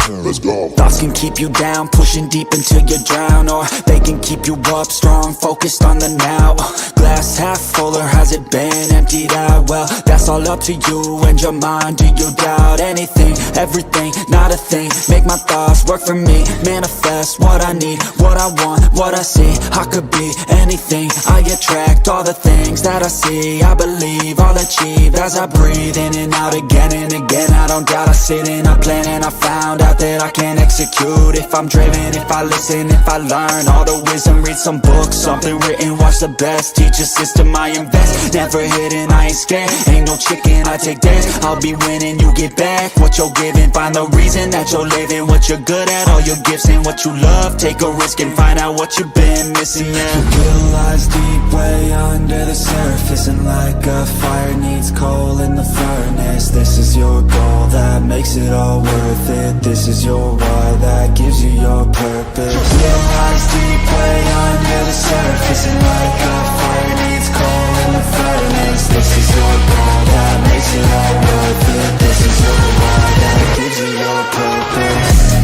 Let's go. Thoughts can keep you down, pushing deep until you drown, or they can keep you up strong, focused on the now. Glass half full, or has it been emptied out? Well, that's all up to you and your mind. Do you doubt anything, everything, not a thing? Make my thoughts work for me, manifest what I need, what I want, what I see. I could be anything, I attract all the things that I see. I believe I'll achieve as I breathe in and out again and again. I don't doubt, I sit and I plan, and I found out that I can execute if I'm driven, if I listen, if I learn all the wisdom. Read some books, something written, watch the best, teach a system I invest. Never hidden, I ain't scared, ain't no chicken, I take dares. I'll be winning, you get back what you're giving. Find the reason that you're living, what you're good at, all your gifts and what you love. Take a risk and find out what you've been missing. Yeah. Little lies deep way under the surface, and like a fire needs coal in the furnace. This is your goal that makes it all worth it. This is your why that gives you your purpose. Little lies deep way under the surface, and like a fire needs coal in the furnace. This is your goal that makes it all worth it. This is your why that gives you your purpose.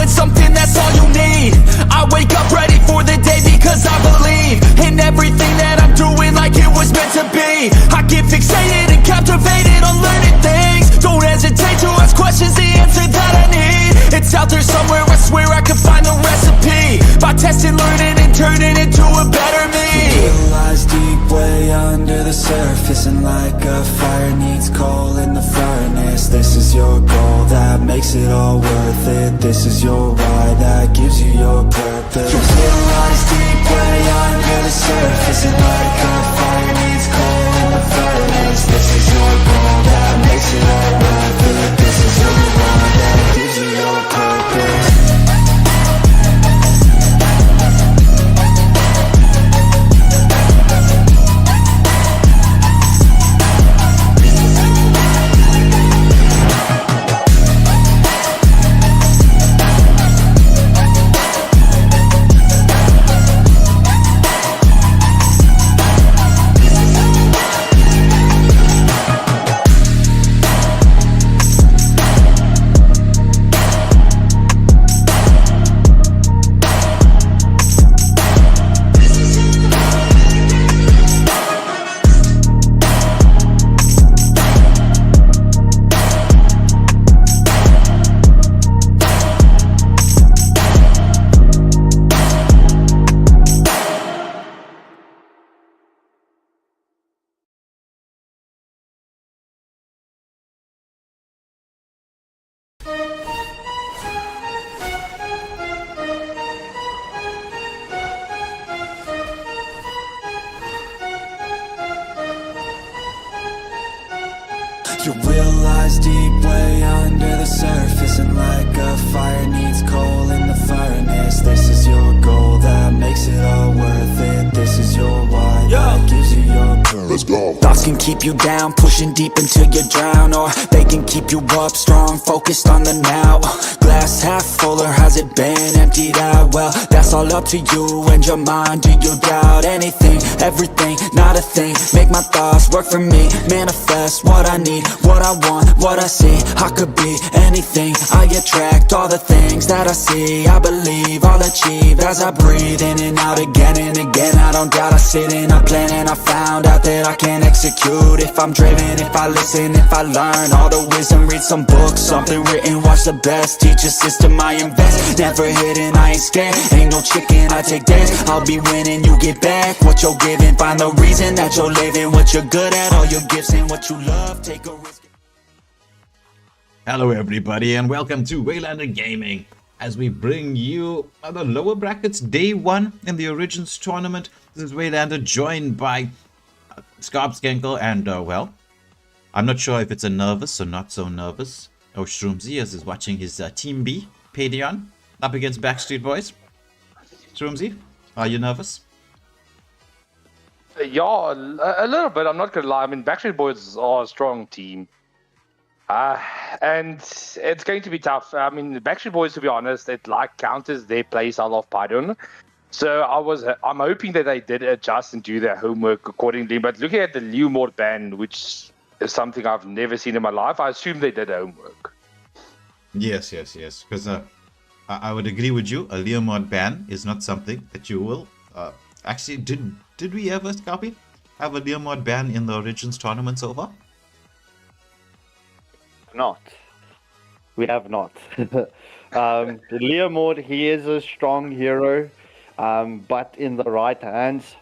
Something, that's all you need. I wake up ready for the day because I believe in everything that I'm doing like it was meant to be. I get fixated and captivated on learning things. Don't hesitate to ask questions, the answer that I need. It's out there somewhere, I swear I can find the recipe. By testing, learning, and turning into a better me. Little lies deep way under the surface, and like a fire needs coal in the furnace. This is your goal that makes it all worth it. This is your why that gives you your purpose. Little lies deep way under the surface, and like a fire needs coal in the furnace. This is your goal that makes it all worth it. This is your why that gives you your purpose. Your will lies deep way under the surface, and like a fire needs coal in the furnace. This is your goal that makes it all worth it. This is your why that gives you your purpose. Let's go. Thoughts can keep you down, pushing deep until you drown, or they can keep you up strong, focused on the now. Glass half full, or has it been emptied out? Well, that's all up to you and your mind. Do you doubt anything, everything, not a thing? Make my thoughts work for me, manifest what I need, what I want, what I see. I could be anything, I attract all the things that I see. I believe I'll achieve as I breathe in and out again and again. I don't doubt, I sit and I plan, and I found out that I can execute if I'm driven, if I listen, if I learn all the wisdom. Read some books, something written, watch the best, teach a system I invest. Never hidden, I ain't scared, ain't no chicken, I take dares. I'll be winning, you get back what you're giving. Find the reason that you're living, what you're good at, all your gifts and what you love. Take a risk. Hello everybody and welcome to Waylander Gaming as we bring you the lower brackets day 1 in the Origins tournament. This is Waylander joined by Scarpskenkel and well, I'm not sure if it's a nervous or not so nervous Shroomsy as is watching his team B, Paidion. up against Backstreet Boys. Shroomsy, are you nervous? Yeah, a little bit. I'm not gonna lie. I mean, Backstreet Boys are a strong team, and it's going to be tough. I mean, the Backstreet Boys, to be honest, it like counters their play style of Paidion. So I'm hoping that they did adjust and do their homework accordingly. But looking at the Leomord ban, which is something I've never seen in my life, I assume they did homework. Yes. Because I would agree with you. A Leomord ban is not something that you will. Actually, did we ever, Scarpy, have a Leomord ban in the Origins tournament so far? Not. We have not. Leomord, he is a strong hero, but in the right hands.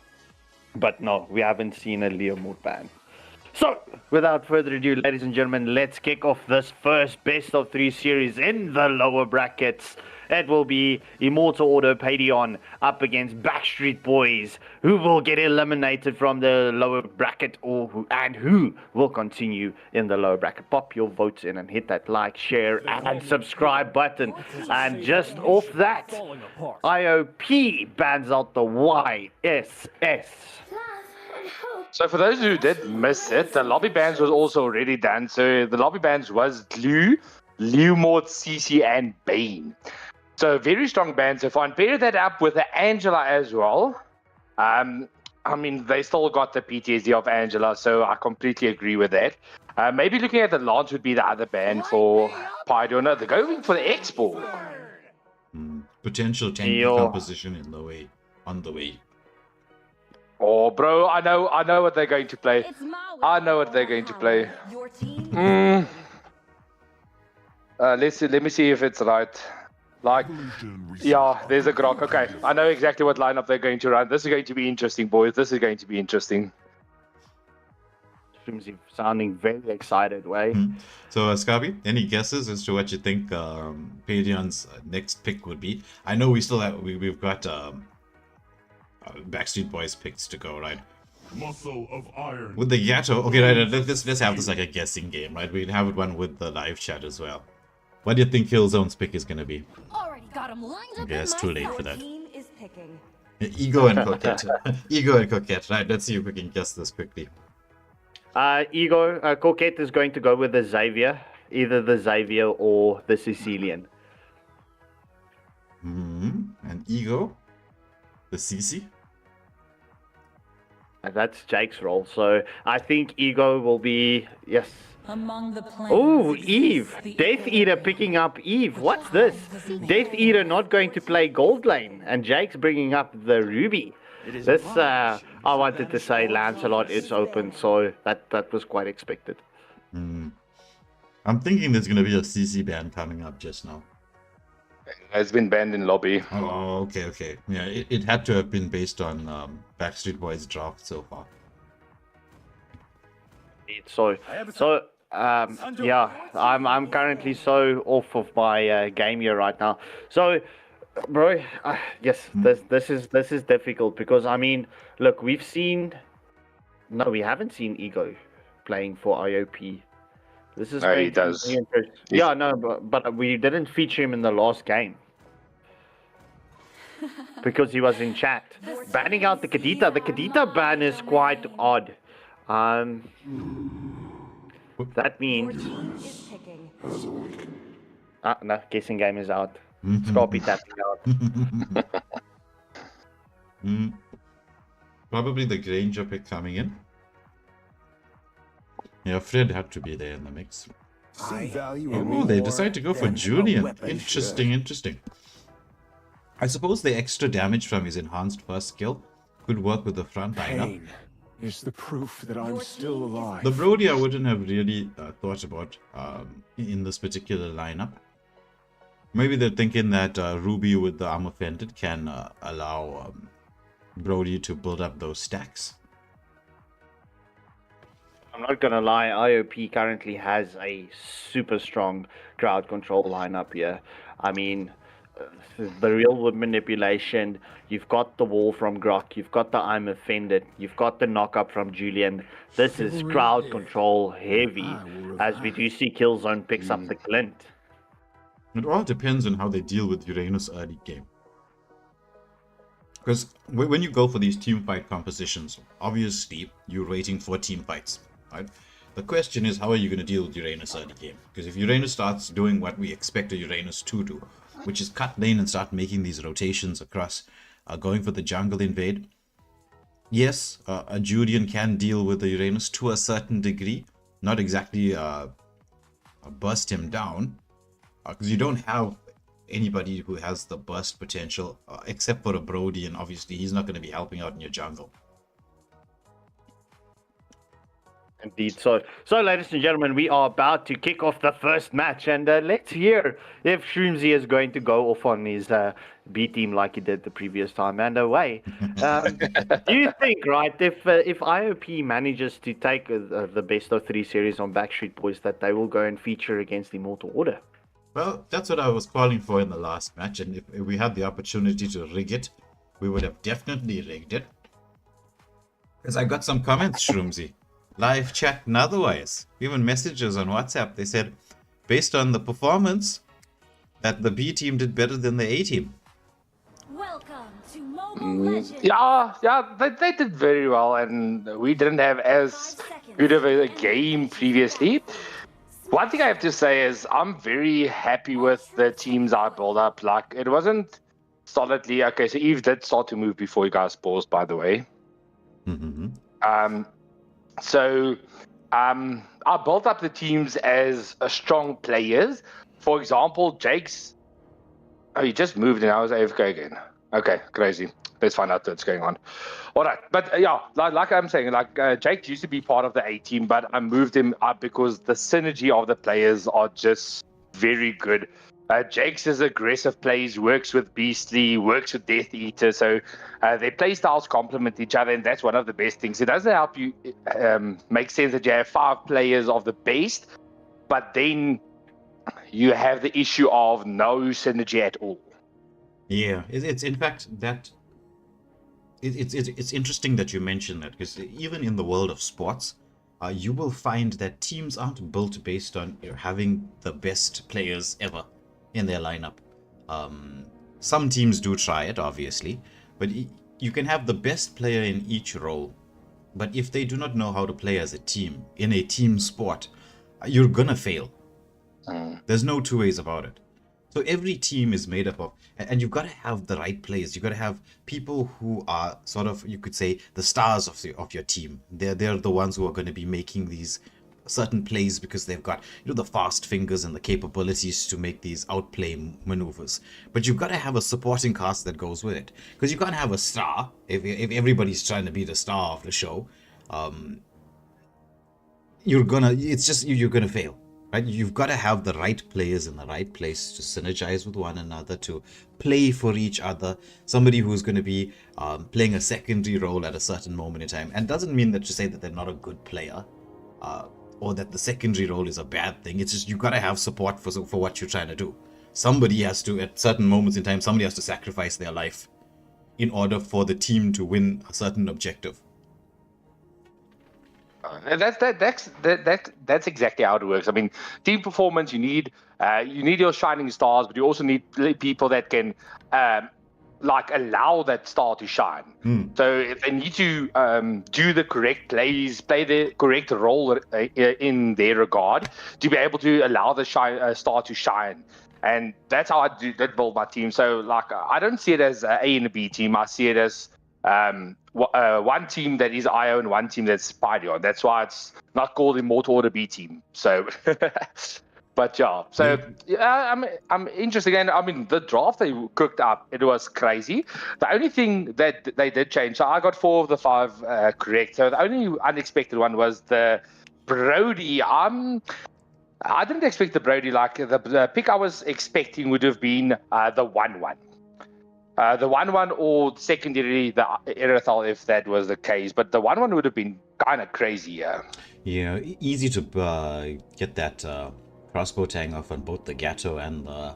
But no, we haven't seen a Leomord ban. So, without further ado, ladies and gentlemen, let's kick off this first best of 3 series in the lower brackets. It will be Immortal Order Paidion up against Backstreet Boys, who will get eliminated from the lower bracket, and who will continue in the lower bracket. Pop your votes in and hit that like, share, and subscribe button. And just off that, IOP bans out the YSS. So for those who did miss it, the lobby bans was also already done. So the lobby bans was Glue, Leomord, CC, and Bane. So very strong bans. If I pair that up with the Angela as well, I mean, they still got the PTSD of Angela, so I completely agree with that. Maybe looking at the Lance would be the other ban for Paidion. They're going for the X-Ball. Potential tanky composition on the way. Oh, bro, I know what they're going to play. I know what they're going to play. Let me see if it's right. Like, yeah, there's a Grok. Okay, I know exactly what lineup they're going to run. This is going to be interesting, boys. This is going to be interesting. Sounding very excited, way. So, Scabi, any guesses as to what you think Paidion's next pick would be? I know we still have we've got Backstreet Boys picks to go, right? Muscle of iron. With the Yato, okay, right. Let's have this like a guessing game, right? We'll have one with the live chat as well. What do you think Killzone's pick is gonna be? Already got him lined up. Okay, it's too late for that. Is picking. Ego and Coquette. Ego and Coquette, right? Let's see if we can guess this quickly. Coquette is going to go with the Xavier, either the Xavier or the Sicilian. And Ego, the CC. That's Jake's role, so I think Ego will be Among the plans. Oh, Eve! Death Eater picking up Eve. What's this? Death Eater not going to play Gold Lane, and Jake's bringing up the Ruby. This, I wanted to say Lancelot is open, so that was quite expected. I'm thinking there's gonna be a CC ban coming up just now. It's been banned in lobby. Oh, okay. Yeah, it had to have been based on Backstreet Boys draft so far. I'm currently so off of my game here right now. So, bro, this is difficult because I mean, look, we haven't seen Ego playing for IOP. This is he does. Yeah, no, but we didn't feature him in the last game because he was in chat. Banning out the Kadita. The Kadita ban is quite odd. That means. No, guessing game is out. Scorpy tapping out. Probably the Granger pick coming in. Yeah, Fred had to be there in the mix. Oh, they decide to go for Julian. Interesting. I suppose the extra damage from his enhanced first skill could work with the front lineup. Is the proof that I'm still alive. The Brody I wouldn't have really thought about in this particular lineup. Maybe they're thinking that Ruby with the Armor Fended can allow Brody to build up those stacks. I'm not gonna lie, IOP currently has a super strong crowd control lineup here. I mean, the real wood manipulation, you've got the wall from Grok, you've got the I'm Offended, you've got the knock-up from Julian. This is crowd control heavy, as we do see Killzone picks up the Glint. It all depends on how they deal with Uranus early game. Because when you go for these team fight compositions, obviously you're waiting for team fights, right? The question is, how are you going to deal with Uranus early game? Because if Uranus starts doing what we expect a Uranus to do, which is cut lane and start making these rotations across, going for the jungle invade, yes, a Julian can deal with the Uranus to a certain degree, not exactly burst him down, because you don't have anybody who has the burst potential except for a Brody, and obviously he's not going to be helping out in your jungle. Indeed. So, ladies and gentlemen, we are about to kick off the first match, and let's hear if Shroomsy is going to go off on his B team like he did the previous time. And away. Do you think, right, if IOP manages to take the best of 3 series on Backstreet Boys, that they will go and feature against Immortal Order? Well, that's what I was calling for in the last match, and if we had the opportunity to rig it, we would have definitely rigged it. Because I got some comments, Shroomsy. Live chat and otherwise. Even messages on WhatsApp. They said, based on the performance, that the B team did better than the A team. Welcome to Mobile Legends. Yeah, they did very well, and we didn't have as good of a game previously. One thing I have to say is I'm very happy with the teams I built up. Like, it wasn't solidly... Okay, so Eve did start to move before you guys paused, by the way. Mm-hmm. So I built up the teams as strong players. For example, Jake's... Oh, he just moved and I was AFK again. Okay, crazy. Let's find out what's going on. All right, but yeah, like I'm saying, Jake used to be part of the A team, but I moved him up because the synergy of the players are just very good. Jake's is aggressive plays, works with Beastly, works with Death Eater, so their play styles complement each other, and that's one of the best things. It doesn't help you make sense that you have 5 players of the best, but then you have the issue of no synergy at all. Yeah, it's in fact that it's interesting that you mention that, because even in the world of sports, you will find that teams aren't built based on having the best players ever in their lineup. Some teams do try it, obviously, but you can have the best player in each role, but if they do not know how to play as a team in a team sport, you're gonna fail. There's no two ways about it. So every team is made up of, and you've got to have the right players. You've got to have people who are sort of, you could say, the stars of your team. They're the ones who are going to be making these certain plays because they've got, the fast fingers and the capabilities to make these outplay maneuvers. But you've got to have a supporting cast that goes with it, because you can't have a star if everybody's trying to be the star of the show. You're gonna fail. Right? You've got to have the right players in the right place to synergize with one another, to play for each other. Somebody who's going to be playing a secondary role at a certain moment in time. And doesn't mean that to say that they're not a good player or that the secondary role is a bad thing. It's just you've got to have support for what you're trying to do. Somebody has to, at certain moments in time, somebody has to sacrifice their life in order for the team to win a certain objective. And that's exactly how it works. I mean, team performance, you need your shining stars, but you also need people that can allow that star to shine. So if they need to do the correct plays, play the correct role in their regard, to be able to allow the star to shine. And that's how I did build my team. So I don't see it as an A and a B team. I see it as one team that is IO and one team that's Paidion. That's why it's not called Immortal or the B team. So, but yeah. So I'm interested. And I mean, the draft they cooked up, it was crazy. The only thing that they did change. So I got 4 of the 5 correct. So the only unexpected one was the Brody. I didn't expect the Brody. The pick I was expecting would have been the 1-1. The 1-1 or secondary the Erythal, if that was the case. But the 1-1 would have been kind of crazy, yeah. Yeah, easy to get that crossbow tang off on both the Gato and the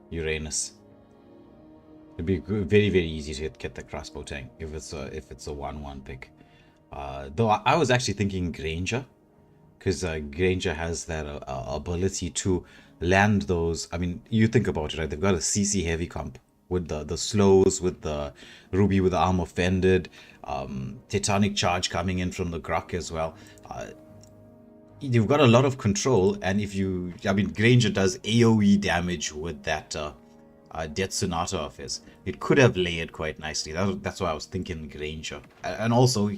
Uranus. It'd be very, very easy to get the crossbow tang if it's a 1-1 pick. Though I was actually thinking Granger, because Granger has that ability to land those. I mean, you think about it, right? They've got a CC heavy comp with the slows, with the Ruby with the armor fended, Titanic charge coming in from the Grok as well. You've got a lot of control, and I mean, Granger does AoE damage with that Death Sonata of his. It could have layered quite nicely. That's why I was thinking Granger. And also,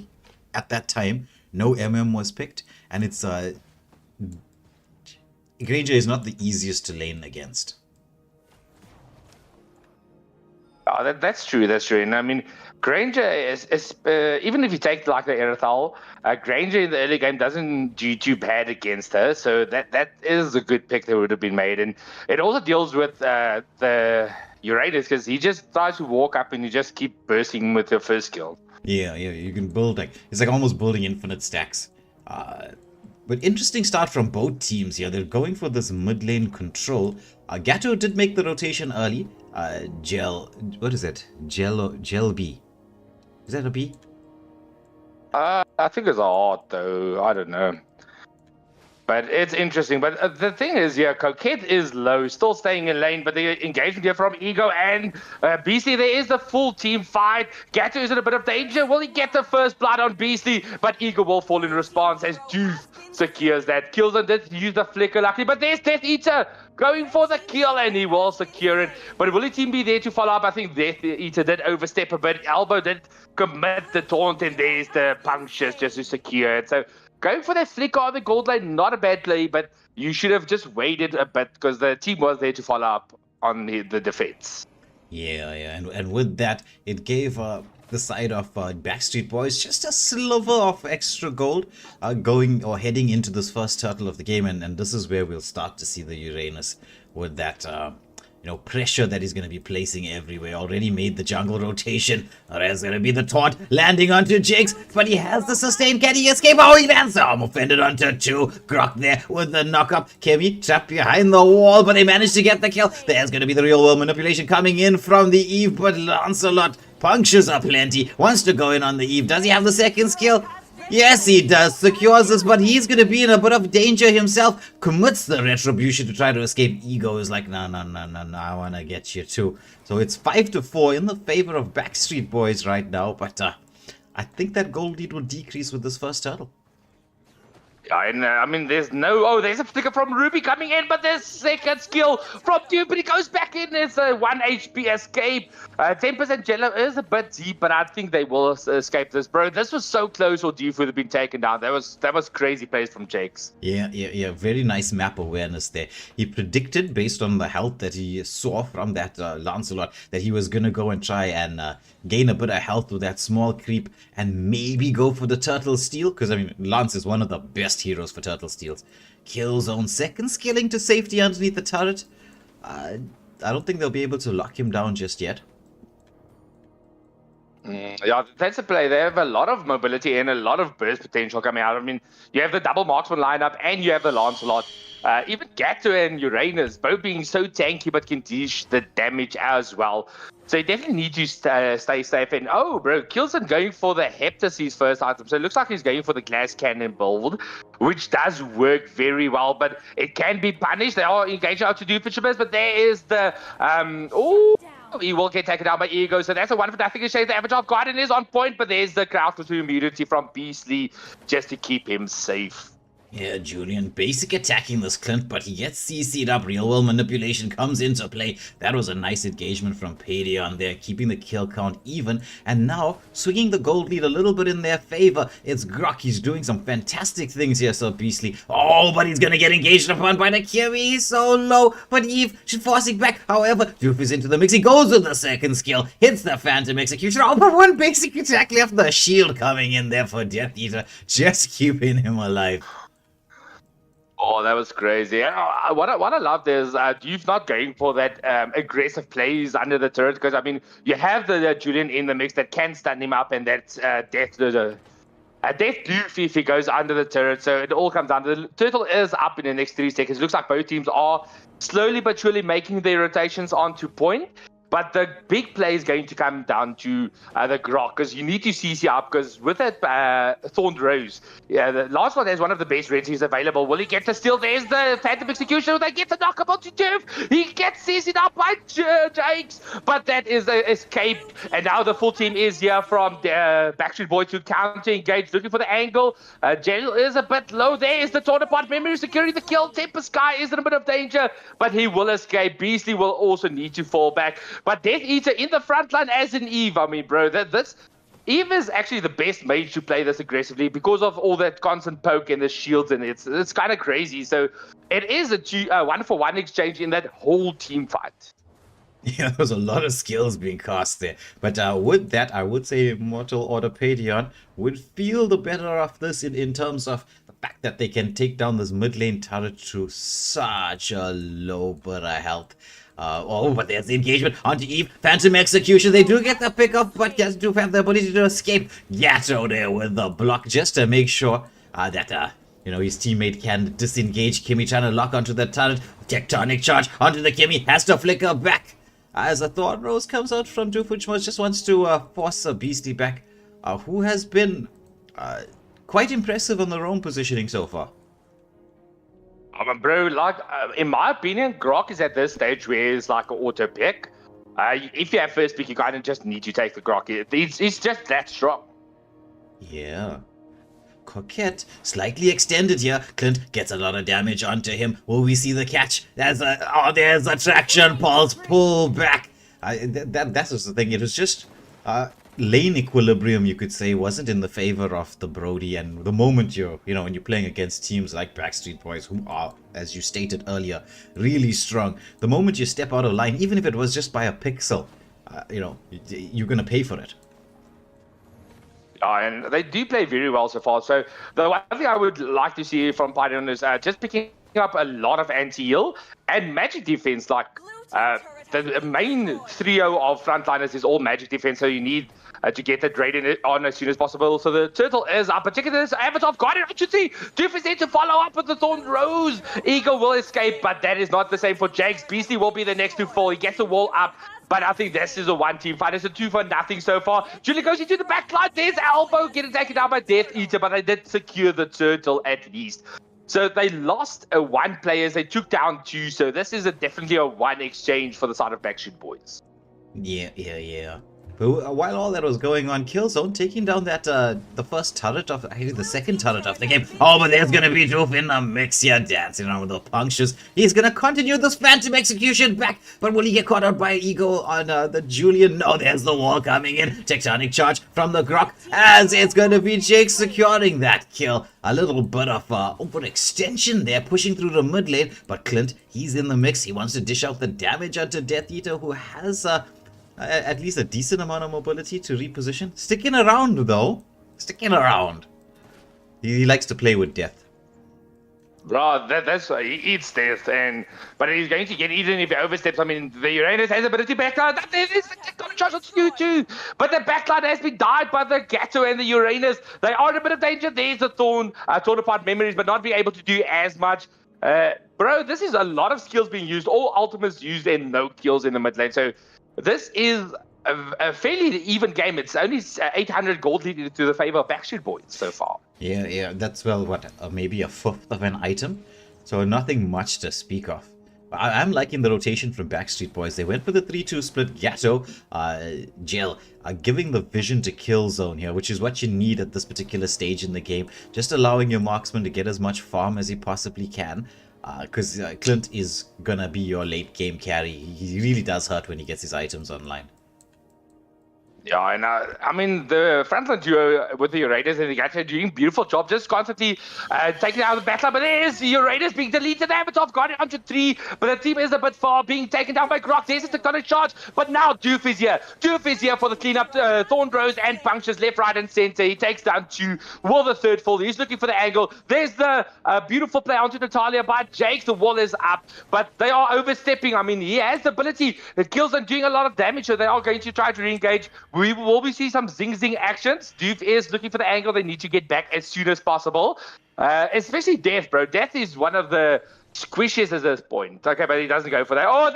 at that time, no MM was picked, and it's Granger is not the easiest to lane against. Oh, that's true. That's true. And I mean, Granger is even if you take like the Erythal, Granger in the early game doesn't do too bad against her. So that is a good pick that would have been made. And it also deals with the Uranus, because he just tries to walk up and you just keep bursting with your first skill. Yeah, you can build it's like almost building infinite stacks. But interesting start from both teams here. They're going for this mid lane control. Gatto did make the rotation early. What is it? Gel B. Is that a B? I think it's a heart though. I don't know. But it's interesting. But the thing is, yeah, Coquette is low, still staying in lane, but the engagement here from Ego and Beastly, there is the full team fight. Gatto is in a bit of danger. Will he get the first blood on Beastly? But Ego will fall in response as Doof secures that. Kills and did use the flicker luckily, but there's Death Eater going for the kill, and he will secure it. But will the team be there to follow up? I think Death Eater did overstep a bit. Elbow did commit the taunt, and there's the punctures just to secure it. So going for that flicker on the gold lane, not a bad play, but you should have just waited a bit because the team was there to follow up on the defense. Yeah, and with that, it gave the side of Backstreet Boys just a sliver of extra gold going or heading into this first turtle of the game, and this is where we'll start to see the Uranus with that pressure that he's going to be placing everywhere. Already made the jungle rotation. There's going to be the taunt landing onto Jigs, but he has the sustain. Can he escape? Oh, he lands. I'm offended onto 2. Grok there with the knock-up. Kemi trapped behind the wall, but they managed to get the kill. There's going to be the real-world manipulation coming in from the Eve, but Lancelot punctures up plenty. Wants to go in on the Eve. Does he have the second skill? Yes, he does. Secures us, but he's going to be in a bit of danger himself. Commits the retribution to try to escape. Ego is like, no, I want to get you too. So it's 5-4 in the favor of Backstreet Boys right now, but I think that gold lead will decrease with this first turtle. Yeah, and I mean, there's a flicker from Ruby coming in, but there's second skill from Duke, but he goes back in. There's a 1 HP escape. 10% Jello is a bit deep, but I think they will escape this. Bro, this was so close, or Duke would have been taken down. That was crazy plays from Jakes. Yeah. Very nice map awareness there. He predicted, based on the health that he saw from that Lancelot, that he was going to go and try and gain a bit of health with that small creep and maybe go for the turtle steal, because I mean, Lance is one of the best heroes for turtle steals. Killzone second skilling to safety underneath the turret. I don't think they'll be able to lock him down just yet. Yeah, that's a play. They have a lot of mobility and a lot of burst potential coming out. I mean, you have the double marksman lineup and you have the Lancelot. Even Gatto and Uranus both being so tanky but can dish the damage as well. So you definitely need to stay safe. And oh, bro, Killzone going for the Heptasis first item. So it looks like he's going for the glass cannon build, which does work very well, but it can be punished. They are engaging out to do fishermen, but there is the he will get taken down by Ego, so that's a 1-for-nothing exchange. The average of Garden is on point, but there's the crowd to immunity from Beastly just to keep him safe. Yeah, Julian basic attacking this Clint, but he gets CC'd up. Real world manipulation comes into play. That was a nice engagement from Paidion there, keeping the kill count even. And now, swinging the gold lead a little bit in their favor. It's Grok. He's doing some fantastic things here, so Beastly. Oh, but he's gonna get engaged upon by the Kiwi. He's so low, but Eve should forcing back. However, Doof is into the mix. He goes with the second skill, hits the Phantom Executioner. Oh, but one basic attack left. The shield coming in there for Death Eater, just keeping him alive. Oh, that was crazy. And what I loved is Doof not going for that aggressive plays under the turret, because I mean, you have the Julian in the mix that can stun him up, and that's Death Doof if he goes under the turret. So it all comes down. The turtle is up in the next 3 seconds. It looks like both teams are slowly but surely making their rotations onto point. But the big play is going to come down to the Grok, because you need to CC up, because with that Thorned Rose, the last one has one of the best renties available. Will he get the steal? There's the Phantom Execution. They get the knock up onto Jeff. He gets CC'd up by Jakes, but that is escaped. And now the full team is here from the Backstreet Boys to counter engage, looking for the angle. Jail is a bit low. There is the torn apart memory securing the kill. Temper Sky is in a bit of danger, but he will escape. Beastly will also need to fall back. But Death Eater in the front line as an Eve. I mean, bro, Eve is actually the best mage to play this aggressively because of all that constant poke and the shields, and it's kind of crazy. So it is a 1-for-1 exchange in that whole team fight. Yeah, there's a lot of skills being cast there. But with that, I would say Immortal or the Paidion would feel the better of this in terms of the fact that they can take down this mid lane turret to such a low bit of health. But there's the engagement onto Eve. Phantom Execution. They do get the pickup, but just do have the ability to escape. Gatto there with the block just to make sure that his teammate can disengage. Kimmy trying to lock onto the turret. Tectonic charge onto the Kimmy. Has to flicker back. As a Thorn Rose comes out from Doofenshmirtz, just wants to force a Beastie back, who has been quite impressive on their own positioning so far. Bro, in my opinion, Grok is at this stage where it's like an auto pick. If you have first pick, you kind of just need to take the Grok. It's just that strong. Yeah. Coquette, slightly extended here. Clint gets a lot of damage onto him. Will we see the catch? There's a traction pulse. Pull back. That was the thing. It was just lane equilibrium, you could say, wasn't in the favor of the Brody. And the moment when you're playing against teams like Backstreet Boys, who are, as you stated earlier, really strong, the moment you step out of line, even if it was just by a pixel, you're going to pay for it. And they do play very well so far. So the one thing I would like to see from Paidion is just picking up a lot of anti-heal and magic defense. Like the main trio of frontliners is all magic defense, so you need to get the Drayden on as soon as possible. So the turtle is up, particularly this Avatar got it. I should see Doof is there to follow up with the Thorn Rose. Eagle will escape, but that is not the same for Jakes. Beastly will be the next to fall. He gets the wall up. But I think this is a one-team fight. It's a 2-for-0 so far. Julie goes into the back line. There's Elbow getting taken down by Death Eater, but they did secure the turtle at least. So they lost one player. They took down two. So this is definitely a one exchange for the side of Backstreet Boys. Yeah. But while all that was going on, Killzone taking down that the first turret of, actually the second turret of the game. Oh, but there's gonna be Doof in the mix here, dancing around with the punctures. He's gonna continue this Phantom Execution back, but will he get caught out by Eagle on the Julian? No, there's the wall coming in. Tectonic charge from the Grok, as it's gonna be Jake securing that kill. A little bit of overextension there, pushing through the mid lane, but Clint, he's in the mix. He wants to dish out the damage onto Death Eater, who has at least a decent amount of mobility to reposition. Sticking around, though. Sticking around. He likes to play with death. Bro, that's he eats death, but he's going to get eaten if he oversteps. I mean, the Uranus has ability backline. That is got a charge on you too. But the backline has been died by the Gatto and the Uranus. They are in a bit of danger. There's the torn apart memories, but not be able to do as much. Bro, this is a lot of skills being used. All ultimates used and no kills in the mid lane. So this is a fairly even game. It's only 800 gold leading to the favor of Backstreet Boys so far. Yeah, that's, well, maybe a fifth of an item? So nothing much to speak of. I'm liking the rotation from Backstreet Boys. They went for the 3-2 split. Gatto, Jill, giving the vision to kill zone here, which is what you need at this particular stage in the game. Just allowing your marksman to get as much farm as he possibly can. Because Clint is gonna be your late game carry. He really does hurt when he gets his items online. Yeah, and I mean, the frontline duo with the Uranus and the Gatto doing a beautiful job, just constantly taking out the battle. But there's Uranus being deleted. Avatar got it onto 3, but the team is a bit far, being taken down by Grok. There's a tectonic charge, but now Doof is here. Doof is here for the cleanup. Thorn Rose and punctures left, right, and center. He takes down 2. Will the third fall? He's looking for the angle. There's the beautiful play onto Natalia by Jake. The wall is up, but they are overstepping. I mean, he has the ability. It kills them, doing a lot of damage, so they are going to try to re-engage. We will see some zing actions. Doof is looking for the angle. They need to get back as soon as possible. Especially Death, bro. Death is one of the squishes at this point. Okay, but he doesn't go for that. Oh,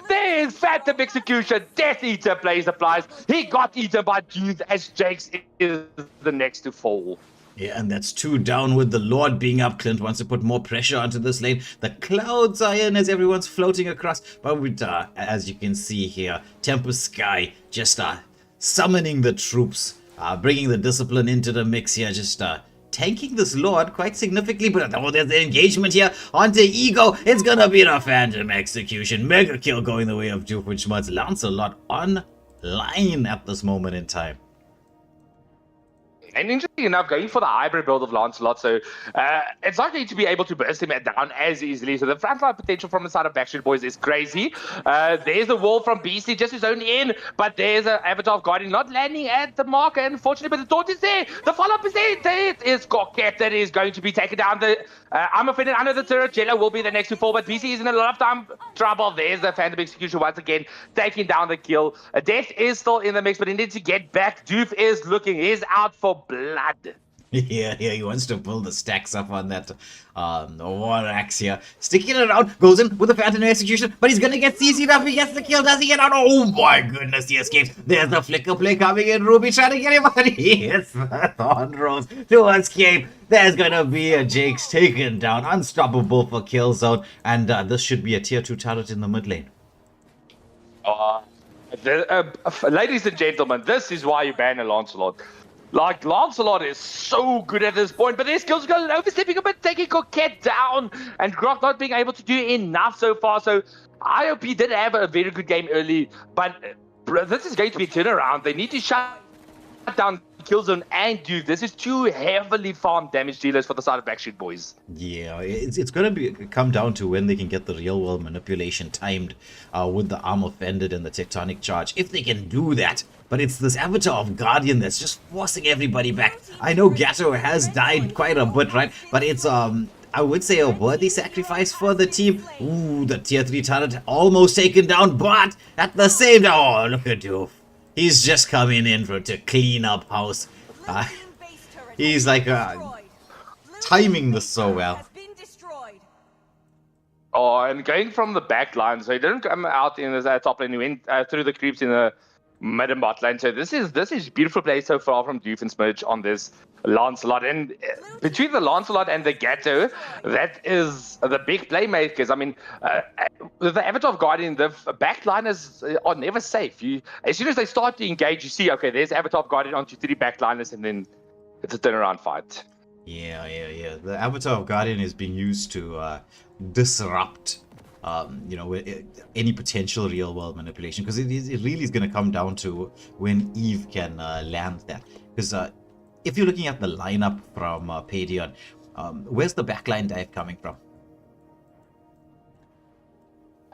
there's Phantom Execution. Death Eater plays applies. He got eaten by dudes as Jake's is the next to fall. Yeah, and that's 2 down with the Lord being up. Clint wants to put more pressure onto this lane. The clouds are in as everyone's floating across. But with, as you can see here, Tempest Sky just summoning the troops, bringing the discipline into the mix here, just tanking this Lord quite significantly. But oh, there's the engagement here onto Ego. It's gonna be the Phantom Execution. Mega kill going the way of Doofenshmirtz. Lancelot online at this moment in time. And interesting enough, going for the hybrid build of Lancelot, so it's not going to be able to burst him down as easily. So the frontline potential from the side of Backstreet Boys is crazy. There's the wall from Beastly, just his own in, but there's an Avatar of Guardian not landing at the marker, unfortunately, but the taunt is there. The follow-up is there. There is Coquette that is going to be taken down. I'm offended under the turret. Jello will be the next to fall, but Beastly is in a lot of time trouble. There's the Phantom Execution once again, taking down the kill. Death is still in the mix, but he needs to get back. Doof is looking. He's out for blood. Yeah, he wants to pull the stacks up on that War Axe here. Sticking it around, goes in with the Phantom Execution, but he's gonna get CC'd up. He gets the kill. Does he get out? Oh my goodness, he escapes. There's the flicker play coming in. Ruby trying to get him, but he hits the Thorn Rose to escape. There's gonna be a Jake's taken down. Unstoppable for kill zone, and this should be a tier 2 turret in the mid lane. Ladies and gentlemen, this is why you ban a Lancelot. Like, Lancelot is so good at this point, but their skills go overstepping a bit, taking Coquette down, and Grok not being able to do enough so far. So IOP did have a very good game early, but this is going to be a turnaround. They need to shut down Killzone and Duke. This is 2 heavily farmed damage dealers for the side of Backstreet Boys. Yeah, it's going to come down to when they can get the real world manipulation timed with the armor fended and the tectonic charge. If they can do that. But it's this Avatar of Guardian that's just forcing everybody back. I know Gatto has died quite a bit, right? But it's I would say a worthy sacrifice for the team. Ooh, the tier 3 turret almost taken down, but at the same time, oh, look at Doof. He's just coming in to clean up house. He's like timing this so well. Oh, and going from the back line, so he didn't come out in the top lane. He went through the creeps in the mid and bot lane. So this is beautiful play so far from Doofenshmirtz on this Lancelot. And between the Lancelot and the Gatto, that is the big playmakers. I mean, the Avatar of Guardian, the backliners are never safe. As soon as they start to engage, you see, okay, there's Avatar of Guardian onto 3 backliners, and then it's a turnaround fight. Yeah. The Avatar of Guardian is being used to disrupt any potential real world manipulation, because it really is going to come down to when Eve can land that. Because if you're looking at the lineup from Paidion, where's the backline dive coming from?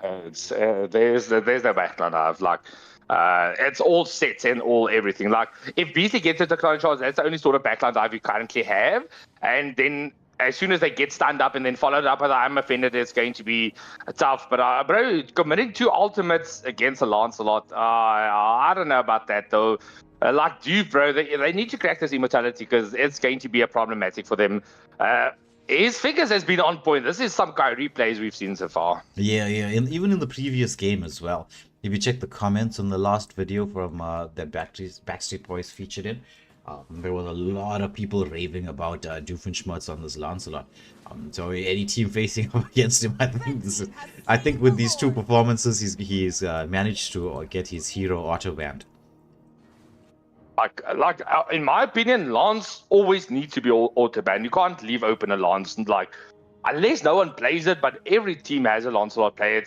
There's the backline dive. Like, it's all sets and all everything. Like, if Beastly gets into clone charge, that's the only sort of backline dive you currently have. And then as soon as they get stunned up and then followed up with the I'm offended, it's going to be tough. But bro, committing 2 ultimates against a Lancelot, I don't know about that though. Like, dude, bro, they need to crack this immortality, because it's going to be a problematic for them. His figures has been on point. This is some Kyrie plays we've seen so far. Yeah, and even in the previous game as well. If you check the comments on the last video from that Backstreet Boys featured in, there was a lot of people raving about Doofenshmirtz on this Lancelot. So any team facing up against him, I think with these 2 performances, he's managed to get his hero auto banned. Like in my opinion, Lance always needs to be auto banned. You can't leave open a Lance, like, unless no one plays it. But every team has a Lancelot play.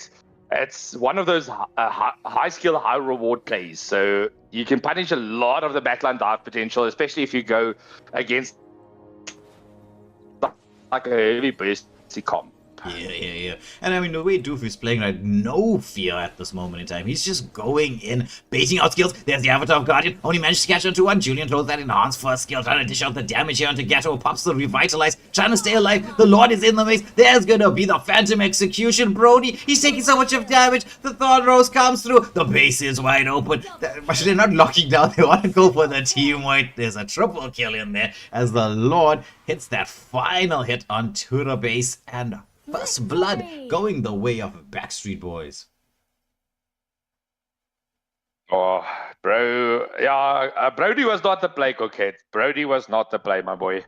It's one of those high skill, high reward plays. So you can punish a lot of the backline dive potential, especially if you go against like a heavy bursty comp. Yeah. And I mean, the way Doof is playing, right, no fear at this moment in time. He's just going in, baiting out skills. There's the Avatar of Guardian. Only managed to catch onto 1. Julian throws that enhanced first skill, trying to dish out the damage here onto Gatto. Pops the Revitalize, trying to stay alive. The Lord is in the mix. There's gonna be the Phantom Execution. Brody, he's taking so much of damage. The Thorn Rose comes through. The base is wide open. But they're not locking down. They want to go for the team wipe. There's a triple kill in there as the Lord hits that final hit onto the base and First blood going the way of Backstreet Boys. Oh, bro. Yeah, Brody was not the play, Coquette. Brody was not the play, my boy.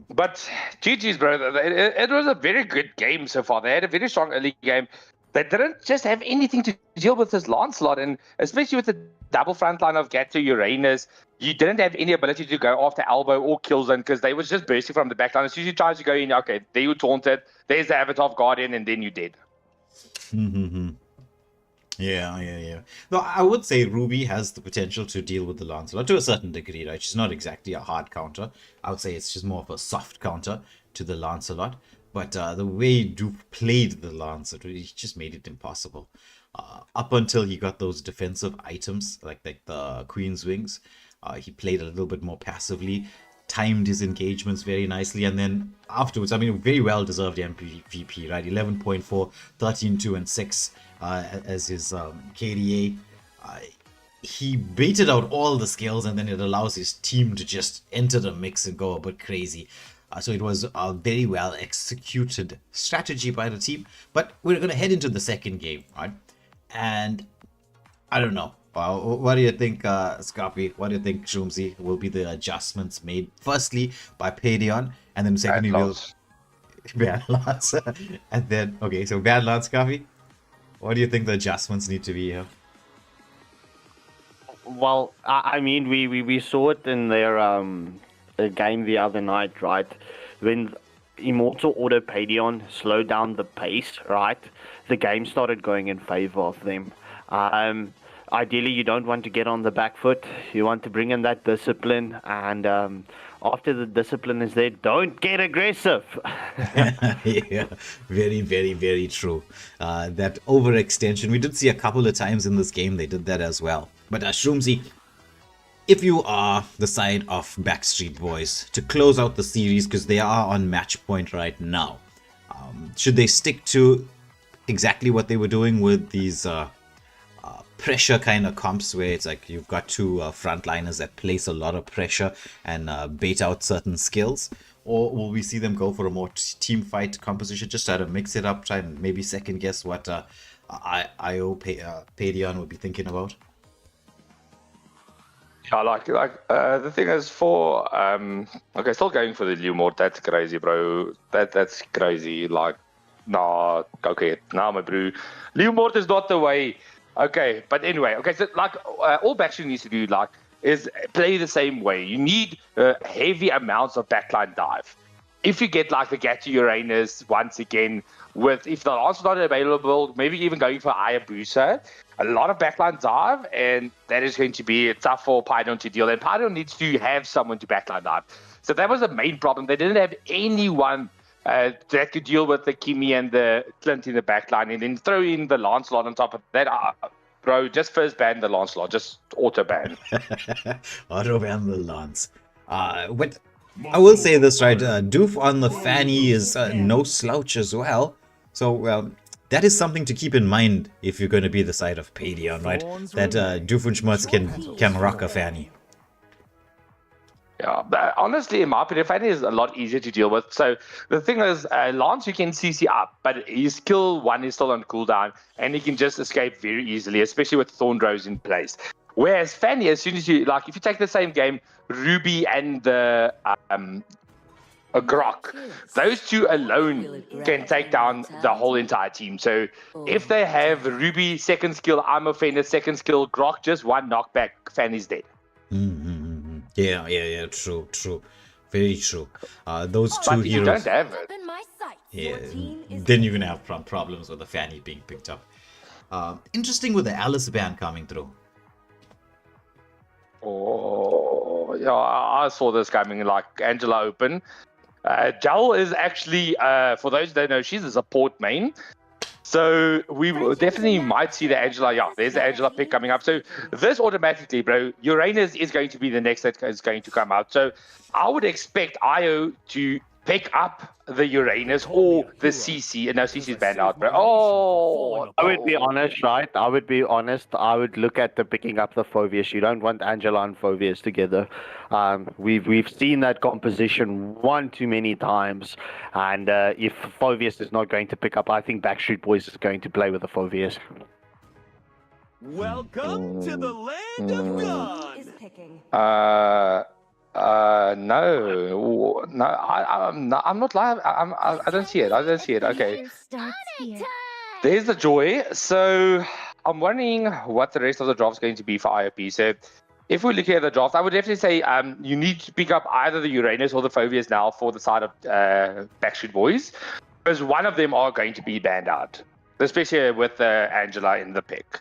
But GG's, bro. It was a very good game so far. They had a very strong early game. They didn't just have anything to deal with this Lancelot, and especially with the double front line of Gato Uranus, you didn't have any ability to go after elbow or kill them because they was just bursting from the back line. As soon as you tried to go in, okay, there you taunted, there's the Avatar of Guardian, and then you did. Yeah. No, I would say Ruby has the potential to deal with the Lancelot to a certain degree, right? She's not exactly a hard counter. I would say it's just more of a soft counter to the Lancelot. But the way Doof played the Lancelot, he just made it impossible. Up until he got those defensive items, like the Queen's Wings, he played a little bit more passively, timed his engagements very nicely, and then afterwards, I mean, very well-deserved MVP, right? 11.4, 13, 2, and 6 as his KDA. He baited out all the skills, and then it allows his team to just enter the mix and go a bit crazy. So it was a very well executed strategy by the team. But we're going to head into the second game, right? And I don't know. What do you think, Scarpy? What do you think, Shumzi, will be the adjustments made? Firstly, by Paidion, and then secondly, Bad Lance. And then, okay, so Bad Lance, Scarpy. What do you think the adjustments need to be here? Well, I mean, we saw it in their game the other night, right? When Immortal auto Paidion slowed down the pace, right? The game started going in favor of them. Ideally, you don't want to get on the back foot. You want to bring in that discipline, and after the discipline is there, don't get aggressive. Yeah, very true. That overextension, we did see a couple of times in this game, they did that as well. But Shroomsy, if you are the side of Backstreet Boys to close out the series, because they are on match point right now, should they stick to exactly what they were doing with these pressure kind of comps, where it's like you've got two frontliners that place a lot of pressure and bait out certain skills? Or will we see them go for a more team fight composition, just try to mix it up, try and maybe second guess what IOP Paidion would be thinking about? Yeah, like the thing is for okay, still going for the Lumort. That's crazy, bro. That's crazy. Like, nah, okay, nah, my bro. Lumort is not the way. Okay, but anyway, okay, so like all Backstreet needs to do like is play the same way. You need heavy amounts of backline dive. If you get like the Gato Uranus once again, with if the answer's not available, maybe even going for Hayabusa, a lot of backline dive, and that is going to be tough for Paidion to deal. And Paidion needs to have someone to backline dive. So that was the main problem. They didn't have anyone that could deal with the Kimi and the Clint in the backline, and then throw in the Lancelot on top of that. Bro, just first ban the Lancelot, just auto ban. Auto ban the Lance. But I will say this, right? Doof on the Fanny is no slouch as well. So that is something to keep in mind if you're going to be the side of Paidion, right? That Doofenshmirtz can rock a Fanny. Yeah, but honestly, in my opinion, Fanny is a lot easier to deal with. So the thing is, Lance, you can CC up, but his skill 1 is still on cooldown, and he can just escape very easily, especially with Thornrose in place. Whereas Fanny, as soon as you, like, if you take the same game, Ruby and the Grok, those two alone can take down the whole entire team. So if they have Ruby second skill, I'm offended second skill, Grok just one knockback, Fanny's dead. Yeah, true. Very true. Those two but heroes. You don't have it. Yeah, then you're gonna have problems with the Fanny being picked up. Interesting with the Alice ban coming through. Oh, yeah, I saw this coming, like Angela Open. Jal is actually, for those that don't know, she's a support main. So we definitely might see the Angela. Yeah, there's the Angela pick coming up. So this automatically, bro, Uranus is going to be the next that is going to come out. So I would expect IO to pick up the Uranus or the CC. No, CC is banned out, bro. Oh, I would be honest, right? I would be honest. I would look at the picking up the Phoveus. You don't want Angela and Phoveus together. We've seen that composition one too many times. And if Phoveus is not going to pick up, I think Backstreet Boys is going to play with the Phoveus. Welcome to the land of God. Is picking. No, I'm not live. I don't see it. I don't see it. Okay, Starts here. there's the joy. So I'm wondering what the rest of the draft is going to be for IOP. So if we look at the draft, I would definitely say you need to pick up either the Uranus or the Phoveus now for the side of Backstreet Boys, because one of them are going to be banned out, especially with Angela in the pick.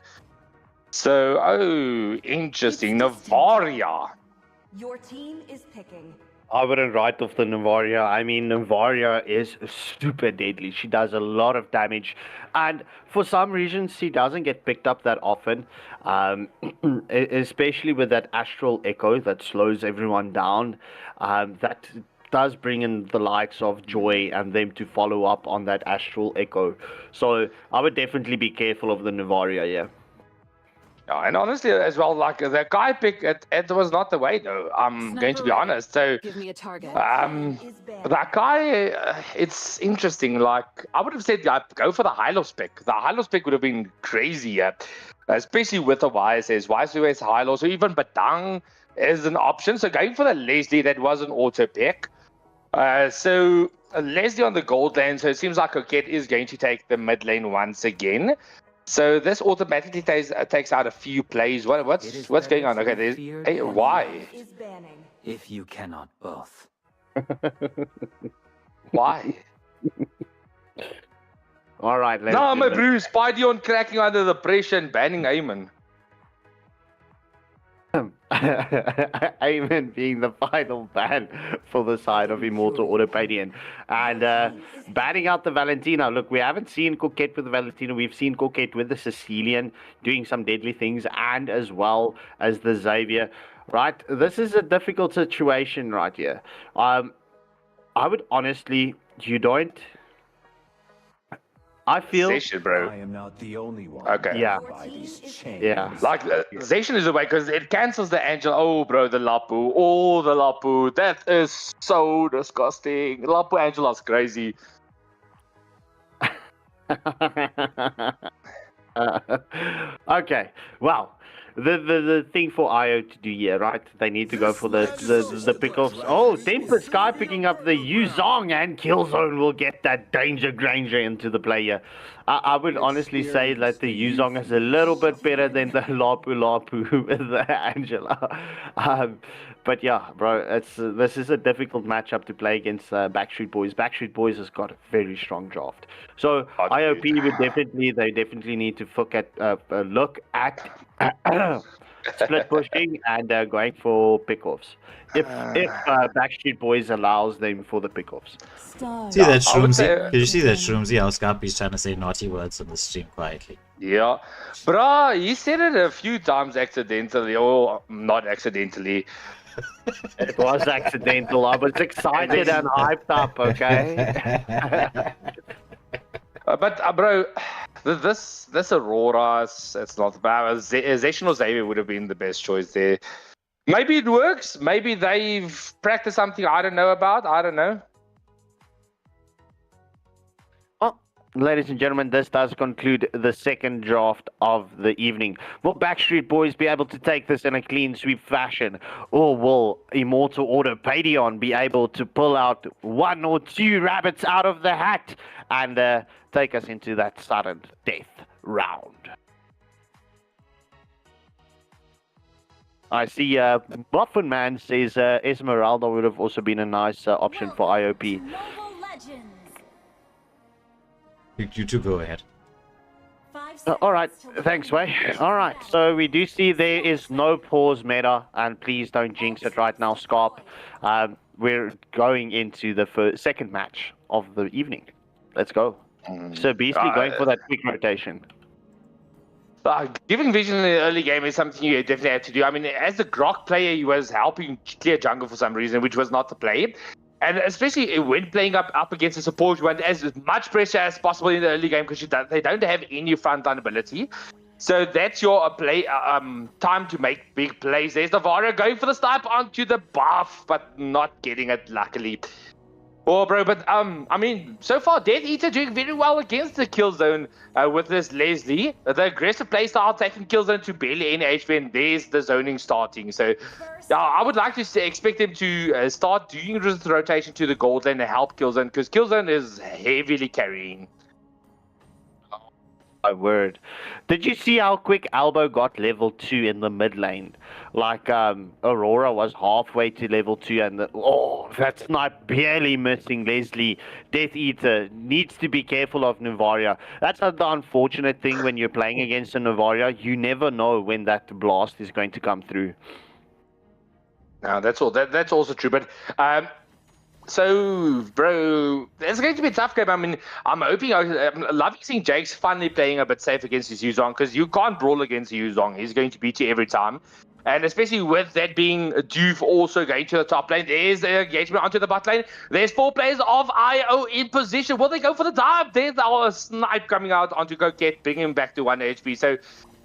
So, interesting. Navaria. Your team is picking. I wouldn't write off the Navaria. I mean, Navaria is super deadly. She does a lot of damage. And for some reason, she doesn't get picked up that often. Especially with that Astral Echo that slows everyone down. That does bring in the likes of Joy and them to follow up on that Astral Echo. So I would definitely be careful of the Navaria, yeah. Yeah, and honestly, as well, like the guy pick, it was not the way, though. I'm going to be honest. So, Give me a target. Is banned. that guy, it's interesting. Like, I would have said, go for the Hylos pick. The Hylos pick would have been crazy, especially with the YSS. YSS, Hylos, or even Batang is an option. So, going for the Leslie, that was an auto pick. So, Leslie on the gold lane. So, it seems like Coquette is going to take the mid lane once again. So this automatically takes out a few plays. What's going on? Okay, there's why? Is banning. If you cannot both. Why? All right, let's No, do my it. Bruce, Paidion cracking under the pressure and banning Eamon. Eamon being the final ban for the side of Immortal or Paidion. And banning out the Valentina. Look, we haven't seen Coquette with the Valentina. We've seen Coquette with the Sicilian doing some deadly things, and as well as the Xavier. Right? This is a difficult situation right here. I would honestly, you don't... I feel... Zation, bro. I am not the only one. Okay. Yeah. Your team is picking. Yeah. Like, Zation is the way because it cancels the Angel. Oh, bro, the Lapu. Oh, the Lapu. That is so disgusting. Lapu Angela's crazy. Okay. Well, the thing for IO to do here, right? They need to go for the pickoffs. Oh, Tempest Sky picking up the Yuzong, and Killzone will get that Danger Granger into the player. I would honestly say that the Yuzong is a little bit better than the Lapu Lapu with the Angela. But yeah, bro, this is a difficult matchup to play against Backstreet Boys. Backstreet Boys has got a very strong draft. So IOP would definitely need to look at split pushing and going for pickoffs. If Backstreet Boys allows them for the pickoffs. Stars. See that I would Shroomsy? say- Did you see that Shroomsy? How Scarpy's trying to say naughty words on the stream quietly. Yeah. Bruh, he said it a few times accidentally, or not accidentally. It was accidental. I was excited and hyped up, okay? But bro, this Aurora, it's not bad. Zation or Xavier would have been the best choice there. Maybe it works. Maybe they've practiced something I don't know about. I don't know. Well, ladies and gentlemen, this does conclude the second draft of the evening. Will Backstreet Boys be able to take this in a clean sweep fashion? Or will Immortal Order Paidion be able to pull out one or two rabbits out of the hat and take us into that sudden death round? I see Muffin Man says Esmeralda would have also been a nice option for IOP. Mobile Legends. You two go ahead. 5 All right, seconds till thanks, the Way. match. All right, so we do see there is no pause meta, and please don't jinx it right now, Scarp. We're going into the second match of the evening. Let's go. So Beastly going for that quick rotation. Giving vision in the early game is something you definitely have to do. I mean, as the Grok player, he was helping clear jungle for some reason, which was not the play. And especially when playing up against a support, you want as much pressure as possible in the early game because they don't have any frontline ability. So that's your time to make big plays. There's Navarro going for the snipe onto the buff, but not getting it, luckily. Oh, bro, but I mean, so far, Death Eater doing very well against the kill zone with this Leslie. The aggressive playstyle taking kill zone to barely any HP, and there's the zoning starting. So, yeah, I would like to expect them to start doing rotation to the gold lane to help kill zone, because kill zone is heavily carrying. My word. Did you see how quick Elbow got level 2 in the mid lane? Like, Aurora was halfway to level 2 and that snipe barely missing Leslie. Death Eater needs to be careful of Nuvaria. That's the unfortunate thing when you're playing against a Nuvaria. You never know when that blast is going to come through. No, that's all. That's also true. But so, bro, it's going to be a tough game. I mean, I'm hoping, I'm loving seeing Jake's finally playing a bit safe against his Yuzong, because you can't brawl against Yuzong. He's going to beat you every time. And especially with that being Doof also going to the top lane, there's the engagement onto the bot lane. There's 4 players of IO in position. Will they go for the dive? There's our snipe coming out onto Coquette, bringing him back to 1 HP. So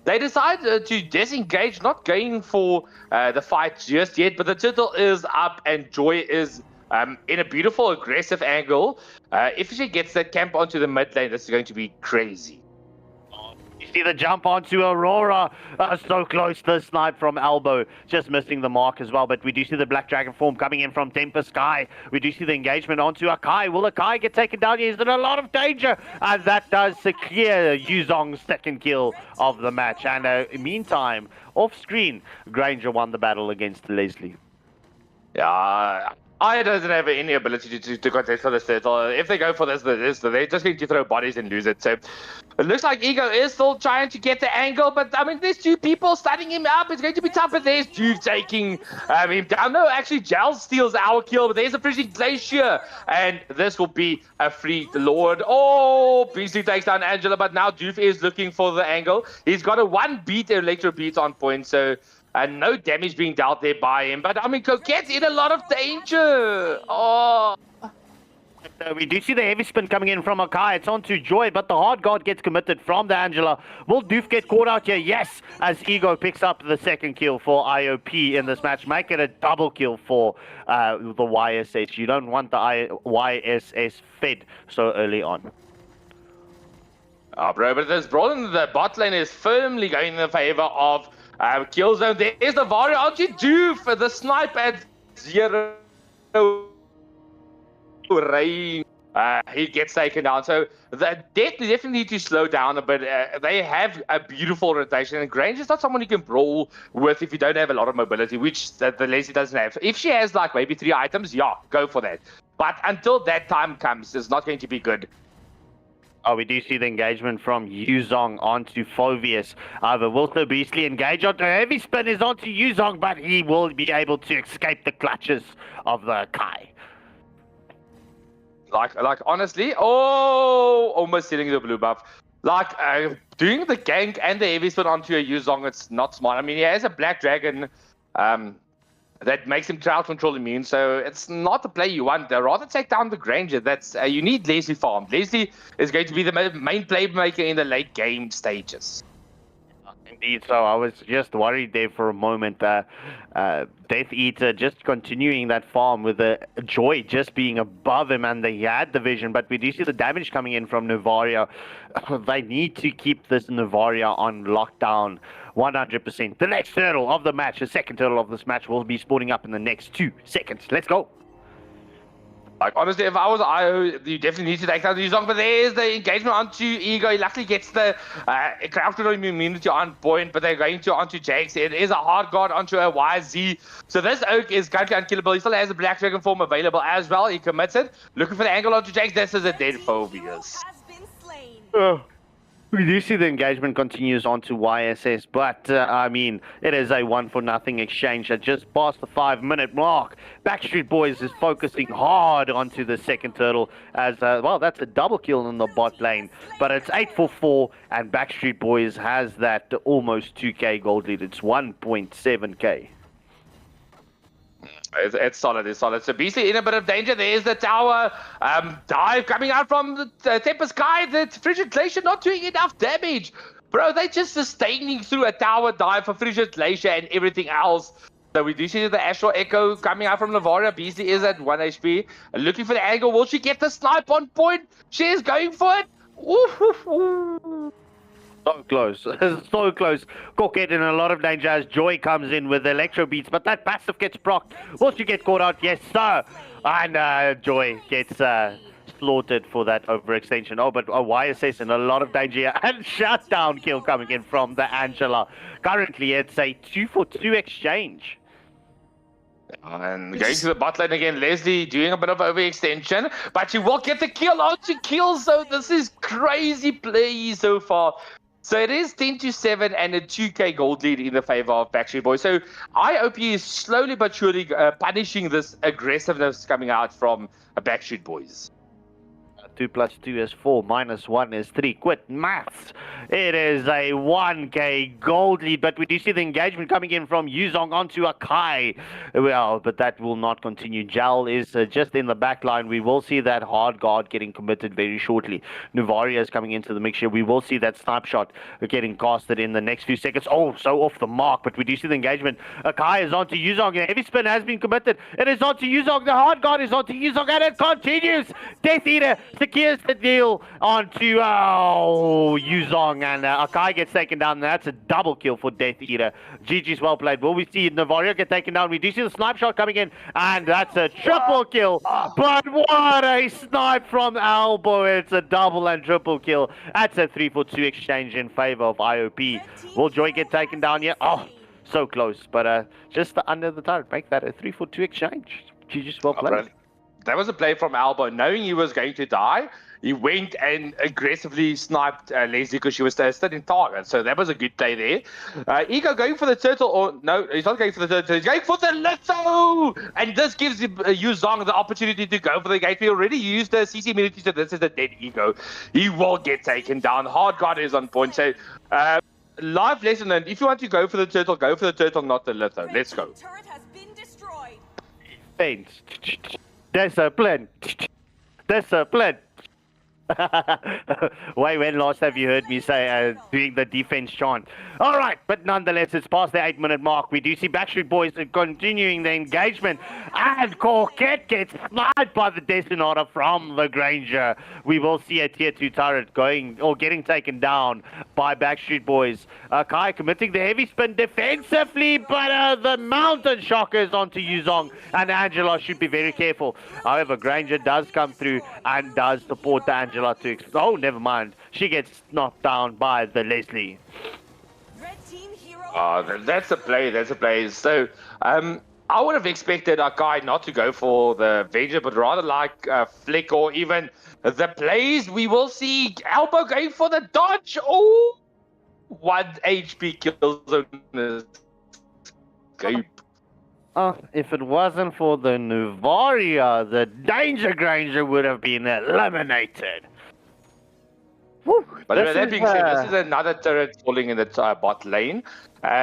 they decide to disengage, not going for the fight just yet, but the turtle is up and Joy is in a beautiful aggressive angle. If she gets that camp onto the mid lane, this is going to be crazy. You see the jump onto Aurora. So close, the snipe from Elbow. Just missing the mark as well. But we do see the Black Dragon form coming in from Tempest Sky. We do see the engagement onto Akai. Will Akai get taken down? He's in a lot of danger. And that does clear Yuzong's second kill of the match. And meantime, off screen, Granger won the battle against Leslie. Yeah. I doesn't have any ability to contest for this turtle. If they go for this, they're just going to throw bodies and lose it. So it looks like Ego is still trying to get the angle, but I mean, there's 2 people starting him up. It's going to be tough, but there's Duke taking him down. No, actually, Jal steals our kill, but there's a freezing Glacier, and this will be a free Lord. Oh, Beastly takes down Angela, but now Doof is looking for the angle. He's got a 1 beat Electro beat on point, so and no damage being dealt there by him. But, I mean, Coquette's in a lot of danger. Oh. We do see the heavy spin coming in from Akai. It's on to Joy, but the hard guard gets committed from the Angela. Will Doof get caught out here? Yes, as Ego picks up the second kill for IOP in this match. Make it a double kill for the YSS. You don't want the YSS fed so early on. Oh, bro, but this brawl in the bot lane is firmly going in the favor of Killzone. There's the Vario onto Doof. The snipe at 0 range. He gets taken down. So they definitely need to slow down a bit. They have a beautiful rotation, and Granger's not someone you can brawl with if you don't have a lot of mobility, which the Leslie doesn't have. If she has like maybe 3 items, yeah, go for that. But until that time comes, it's not going to be good. Oh, we do see the engagement from Yuzong onto Phoveus. However, will the Beastly engage onto heavy spin is onto Yuzong, but he will be able to escape the clutches of the Kai. Like honestly, almost hitting the blue buff. Like doing the gank and the heavy spin onto a Yuzong, it's not smart. I mean, he has a Black Dragon that makes him crowd control immune, so it's not the play you want. They'd rather take down the Granger. That's you need Leslie farm. Leslie is going to be the main playmaker in the late game stages. Indeed, so I was just worried there for a moment. Death Eater just continuing that farm with the Joy just being above him, and he had the vision, but we do see the damage coming in from Nuvaria. They need to keep this Nuvaria on lockdown 100%. The next turtle of the match, the second turtle of this match, will be spawning up in the next 2 seconds. Let's go. Like, honestly, if I was IO, you definitely need to take down the Yuzong, but there's the engagement onto Ego. He luckily gets the crowd control immunity on point, but they're going to onto Jake's. It is a hard guard onto a YZ. So this Oak is currently unkillable. He still has a Black Dragon form available as well. He commits it. Looking for the angle onto Jake's. This is a dead Phoveus. We do see the engagement continues on to YSS, but I mean, it is a 1-for-0 exchange at just past the 5-minute mark. Backstreet Boys is focusing hard onto the second turtle as, well, that's a double kill in the bot lane, but it's 8-for-4, and Backstreet Boys has that almost 2k gold lead. It's 1.7k. It's solid, it's solid. So Beastly in a bit of danger. There's the tower. Dive coming out from the Tempest Sky. The Frigid Glacier not doing enough damage. Bro, they just sustaining through a tower dive for Frigid Glacier and everything else. So we do see the Astral Echo coming out from Lavaria. Beastly is at 1 HP. Looking for the angle. Will she get the snipe on point? She is going for it. Ooh. So close, so close. Coquette in a lot of danger as Joy comes in with electro beats, but that passive gets procced. Will she get caught out? Yes, sir. And Joy gets slaughtered for that overextension. Oh, but YSS in a lot of danger here. And shutdown kill coming in from the Angela. Currently, it's a 2-for-2 exchange. And going to the bot lane again, Leslie doing a bit of overextension, but she will get the kill onto kill. So this is crazy play so far. So it is 10-7 and a 2k gold lead in the favor of Backstreet Boys. So IOP is slowly but surely punishing this aggressiveness coming out from Backstreet Boys. 2 + 2 is 4, -1 is 3. Quit maths. It is a 1k gold lead, but we do see the engagement coming in from Yuzong onto Akai. Well, but that will not continue. Jal is just in the back line. We will see that hard guard getting committed very shortly. Nuvaria is coming into the mixture. We will see that snipe shot getting casted in the next few seconds. Oh, so off the mark, but we do see the engagement. Akai is onto Yuzong. The heavy spin has been committed. It is onto Yuzong. The hard guard is onto Yuzong, and it continues. Death Eater secures the deal onto Yuzong, and Akai gets taken down. That's a double kill for Death Eater. GG's well played. Will we see Navaria get taken down? We do see the snipe shot coming in, and that's a triple kill. But what a snipe from Elbow. It's a double and triple kill. That's a 3-for-2 exchange in favor of IOP. Will Joy get taken down yet? Oh, so close, but just under the turret. Make that a 3-for-2 exchange. GG's well played. That was a play from Albo. Knowing he was going to die, he went and aggressively sniped Leslie because she was still in target. So that was a good play there. Ego going for the turtle, or no, he's not going for the turtle. He's going for the litho! And this gives Yuzong the opportunity to go for the gate. We already used the CC immunity, so this is a dead Ego. He will get taken down. Hard guard is on point. So live lesson learned. If you want to go for the turtle, not the litho. Let's go. Turret has been destroyed. Thanks. Discipline. Discipline. Why, when last have you heard me say doing the defense chant? All right, but nonetheless, it's past the 8-minute mark. We do see Backstreet Boys continuing the engagement, and Coquette gets sniped by the Destinata from the Granger. We will see a tier 2 turret going or getting taken down by Backstreet Boys. Kai committing the heavy spin defensively, but the mountain shockers onto Yuzong, and Angela should be very careful. However, Granger does come through and does support the Angela to oh, never mind. She gets knocked down by the Leslie. Red team hero. That's a play. That's a play. So, I would have expected Akai not to go for the Venger, but rather like Flick or even the plays. We will see Elbow going for the dodge. Oh, 1 HP kills on escape. Oh, if it wasn't for the Nuvaria, the Danger Granger would have been eliminated. Woo, but that being said, this is another turret falling in the bot lane.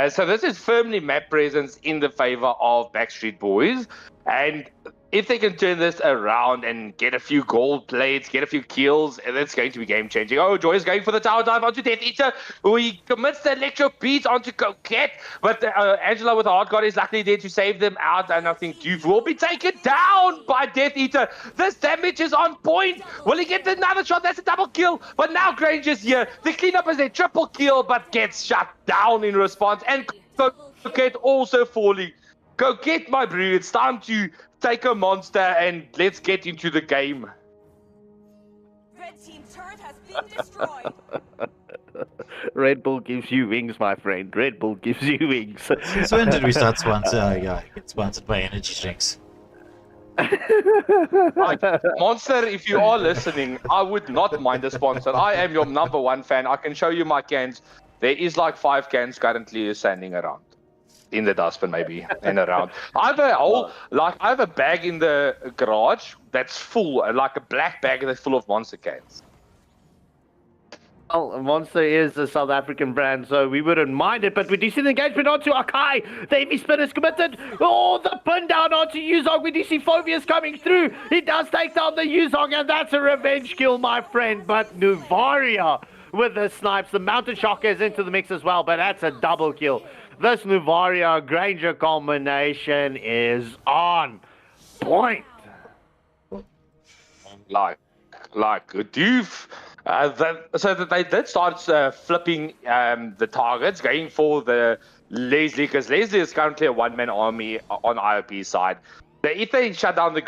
So this is firmly map presence in the favor of Backstreet Boys. And if they can turn this around and get a few gold plates, get a few kills, that's going to be game-changing. Oh, Joy is going for the tower dive onto Death Eater, who he commits the electro beat onto Coquette, but Angela with the hard guard is luckily there to save them out, and I think Duve will be taken down by Death Eater. This damage is on point. Will he get another shot? That's a double kill, but now Granger's here. The cleanup is a triple kill, but gets shut down in response, and Coquette also falling. Go get my brew. It's time to take a monster and let's get into the game. Red team turret has been destroyed. Red Bull gives you wings, my friend. Red Bull gives you wings. Since when did we start sponsoring? Get sponsored by energy drinks. Monster, if you are listening, I would not mind a sponsor. I am your #1 fan. I can show you my cans. There is like 5 cans currently standing around. In the dustbin, maybe, and around. I have a bag in the garage that's full, like a black bag that's full of monster cans. Well, Monster is a South African brand, so we wouldn't mind it. But we do see the engagement onto Akai. The heavy spin is committed. Oh, the pin down onto Yuzong. We do see Phobius coming through. He does take down the Yuzong, and that's a revenge kill, my friend. But Nuvaria with the snipes. The Mountain Shocker is into the mix as well, but that's a double kill. This Nuvaria Granger combination is on point. Like doof. So that they did start flipping the targets, going for the Leslie, because Leslie is currently a one-man army on IOP's side. If they shut down the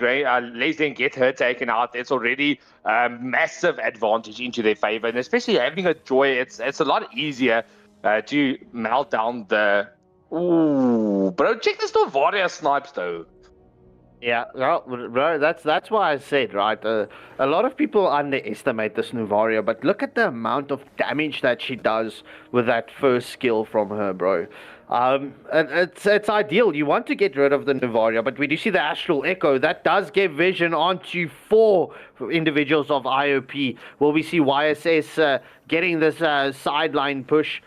Leslie and get her taken out, it's already a massive advantage into their favor. And especially having a Joy, it's a lot easier to melt down the... Ooh, bro, check this Novaria snipes, though. Yeah, well, bro, that's why I said, right, a lot of people underestimate this Nuvaria, but look at the amount of damage that she does with that first skill from her, bro. And it's ideal. You want to get rid of the Nuvaria, but we do see the Astral Echo. That does give vision onto 4 individuals of IOP. Will we see YSS getting this sideline push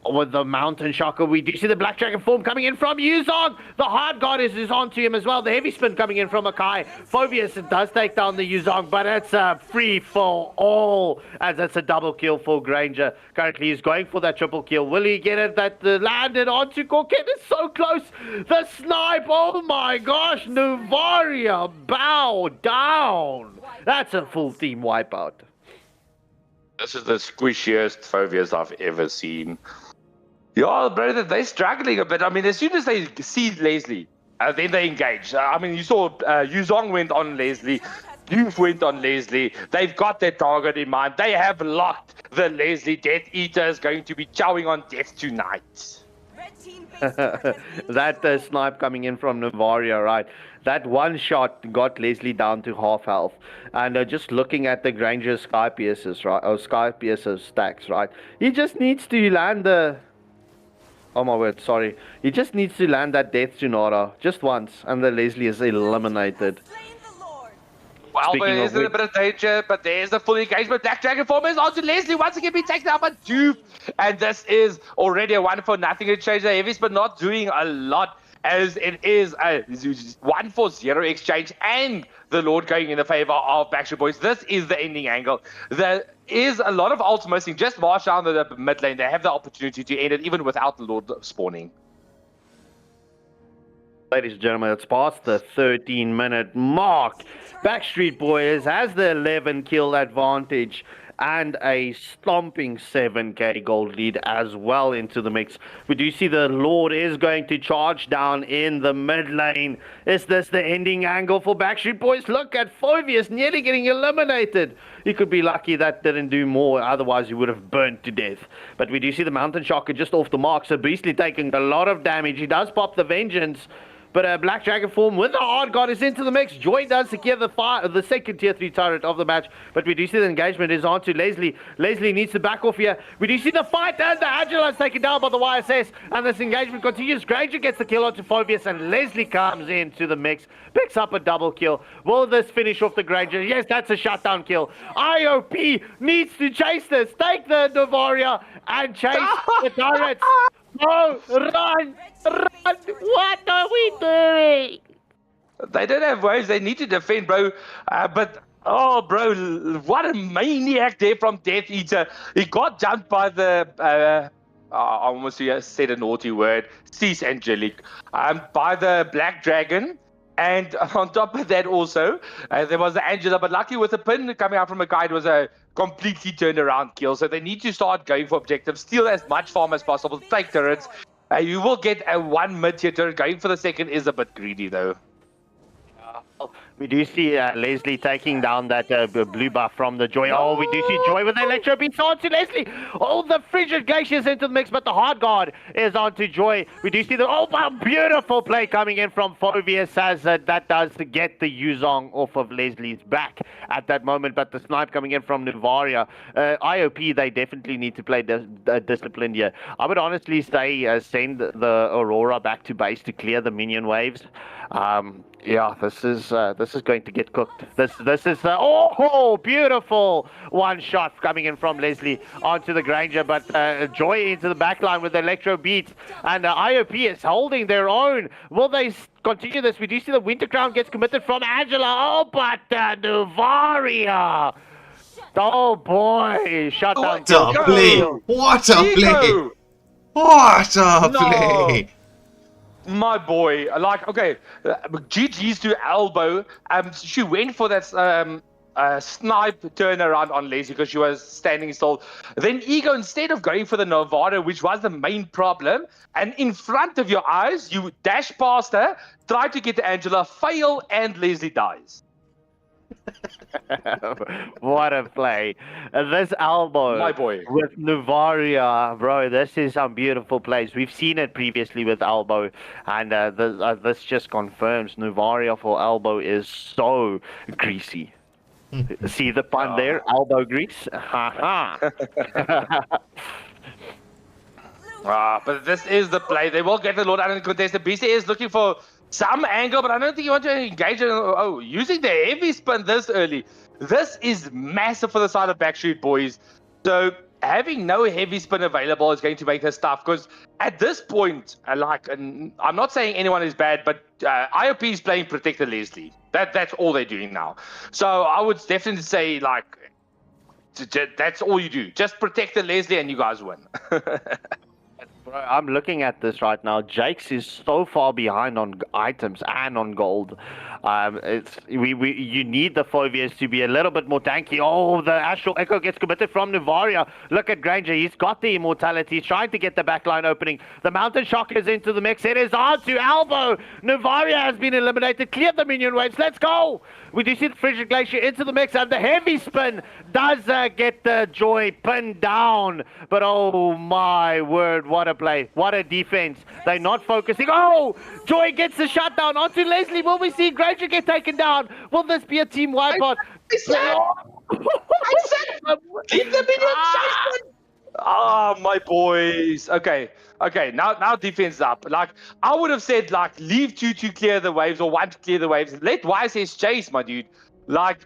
with the Mountain Shocker? We do see the Black Dragon form coming in from Yuzong. The Hard Goddess is onto him as well. The heavy spin coming in from Akai. Phobius does take down the Yuzong, but it's a free for all, as it's a double kill for Granger. Currently, he's going for that triple kill. Will he get it? That landed onto Corket. It's so close. The snipe. Oh my gosh. Nuvaria, bow down. That's a full team wipeout. This is the squishiest Phobias I've ever seen. Yeah, brother, they're struggling a bit. I mean, as soon as they see Leslie, then they engage. I mean, you saw Yuzong went on Leslie, Doof went on Leslie. They've got their target in mind. They have locked the Leslie. Death Eater is going to be chowing on death tonight. That snipe coming in from Nuvaria, right? That one shot got Leslie down to half health. And just looking at the Granger Sky Pierces, right? Or Sky Pierces stacks, right? He just needs to land the... Oh my word, sorry. He just needs to land that Death Junara just once, and the Leslie is eliminated. Well, there is a bit of danger, but there's the full engagement. Black Dragon form is onto Leslie. Once again, being taken out by Doof. And this is already a 1-for-nothing exchange. The heavies, but not doing a lot, as it is a 1-for-0 exchange. And the Lord going in the favor of Backstreet Boys. This is the ending angle. There is a lot of ults missing. Just march down the mid lane. They have the opportunity to end it even without the Lord spawning. Ladies and gentlemen, it's past the 13-minute mark. Backstreet Boys has the 11 kill advantage and a stomping 7k gold lead as well into the mix. We do see the Lord is going to charge down in the mid lane. Is this the ending angle for Backstreet Boys? Look at Phobius nearly getting eliminated. He could be lucky that didn't do more, otherwise he would have burnt to death. But we do see the Mountain Shocker just off the mark, so Beastly taking a lot of damage. He does pop the Vengeance, but a Black Dragon form with the Hard God is into the mix. Joy does secure the second tier 3 turret of the match, but we do see the engagement is on to Leslie. Leslie needs to back off here. We do see the fight, and the Agile is taken down by the YSS, and this engagement continues. Granger gets the kill onto Phobius, and Leslie comes into the mix, picks up a double kill. Will this finish off the Granger? Yes, that's a shutdown kill. IOP needs to chase this. Take the Nuvaria and chase the turrets. Oh, run! What are we doing? They don't have waves. They need to defend, bro. But, oh, bro, what a maniac there from Death Eater. He got jumped by the, I almost said a naughty word, Cease Angelic, by the Black Dragon. And on top of that also, there was the Angela, but luckily with the pin coming out from a guy, it was a completely turned around kill. So they need to start going for objectives, steal as much farm as possible, take turrets. You will get a 1 mid-tier turret. Going for the second is a bit greedy though. We do see Leslie taking down that blue buff from the Joy. Oh, we do see Joy with the Electro Beast onto Leslie. Oh, the Frigid Glaciers into the mix, but the Hard Guard is onto Joy. We do see the beautiful play coming in from Phobius as that does get the Yuzong off of Leslie's back at that moment, but the snipe coming in from Nuvaria. IOP, they definitely need to play disciplined here. I would honestly say send the Aurora back to base to clear the minion waves. Yeah, this this is going to get cooked. This is oh, beautiful one shot coming in from Leslie onto the Granger, but Joy into the back line with the electro beats, and IOP is holding their own. Will they continue this? We do see the Winter Crown gets committed from Angela. Oh, but Nuvaria. Oh boy, shut down. What a play! What a play! What a play! My boy, like, okay, GG's to elbow. She went for that snipe turnaround on Leslie because she was standing still. Then Ego, instead of going for the Novara, which was the main problem, and in front of your eyes, you dash past her, try to get to Angela, fail, and Leslie dies. What a play. This elbow My boy. with Nuvaria, bro, this is some beautiful plays. We've seen it previously with elbow, and this just confirms Nuvaria for elbow is so greasy. See the pun there? Elbow grease? But this is the play. They will get the Lord out of the contest. The BC is looking for some angle, but I don't think you want to engage in using the heavy spin this early. This is massive for the side of Backstreet Boys. So having no heavy spin available is going to make this tough, because at this point, and I'm not saying anyone is bad, but IOP is playing Protector Leslie. That's all they're doing now. So I would definitely say, like, that's all you do. Just protect the Leslie and you guys win. Bro, I'm looking at this right now. Jake's is so far behind on items and on gold. You need the Phobias to be a little bit more tanky. Oh, the Astral Echo gets committed from Nuvaria. Look at Granger. He's got the immortality. He's trying to get the backline opening. The Mountain Shock is into the mix. It is on to Elbow. Nuvaria has been eliminated. Clear the minion waves. Let's go. We do see the Frigid Glacier into the mix, and the heavy spin does get the Joy pinned down. But oh my word, what a play. What a defense. They're not focusing. Oh, Joy gets the shutdown onto Leslie. Will we see Granger get taken down? Will this be a team wipeout? I said, keep the minion. Oh, my boys. Okay, now defense up. Like, I would have said, like, leave 2 to clear the waves, or 1 to clear the waves. Let YSS chase, my dude. Like,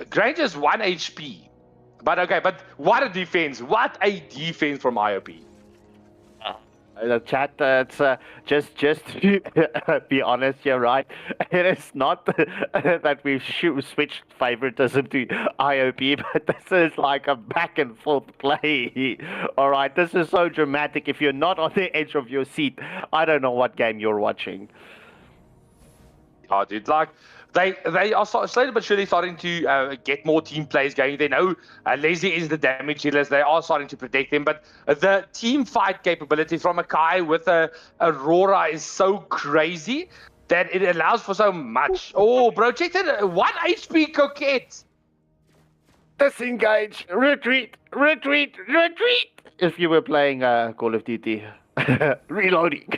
Granger's 1 HP. But okay, but what a defense. What a defense from IOP. The chat, it's just to be honest here, right? It is not that we've switched favoritism to IOP, but this is like a back and forth play. All right, this is so dramatic. If you're not on the edge of your seat, I don't know what game you're watching. Oh, dude, like, they are slowly but surely starting to get more team plays going. They know Leslie is the damage healers. They are starting to protect them. But the team fight capability from a Kai with a Aurora is so crazy that it allows for so much. Oh, bro, check that. 1 HP Coquette. Disengage. Retreat. If you were playing Call of Duty. Reloading.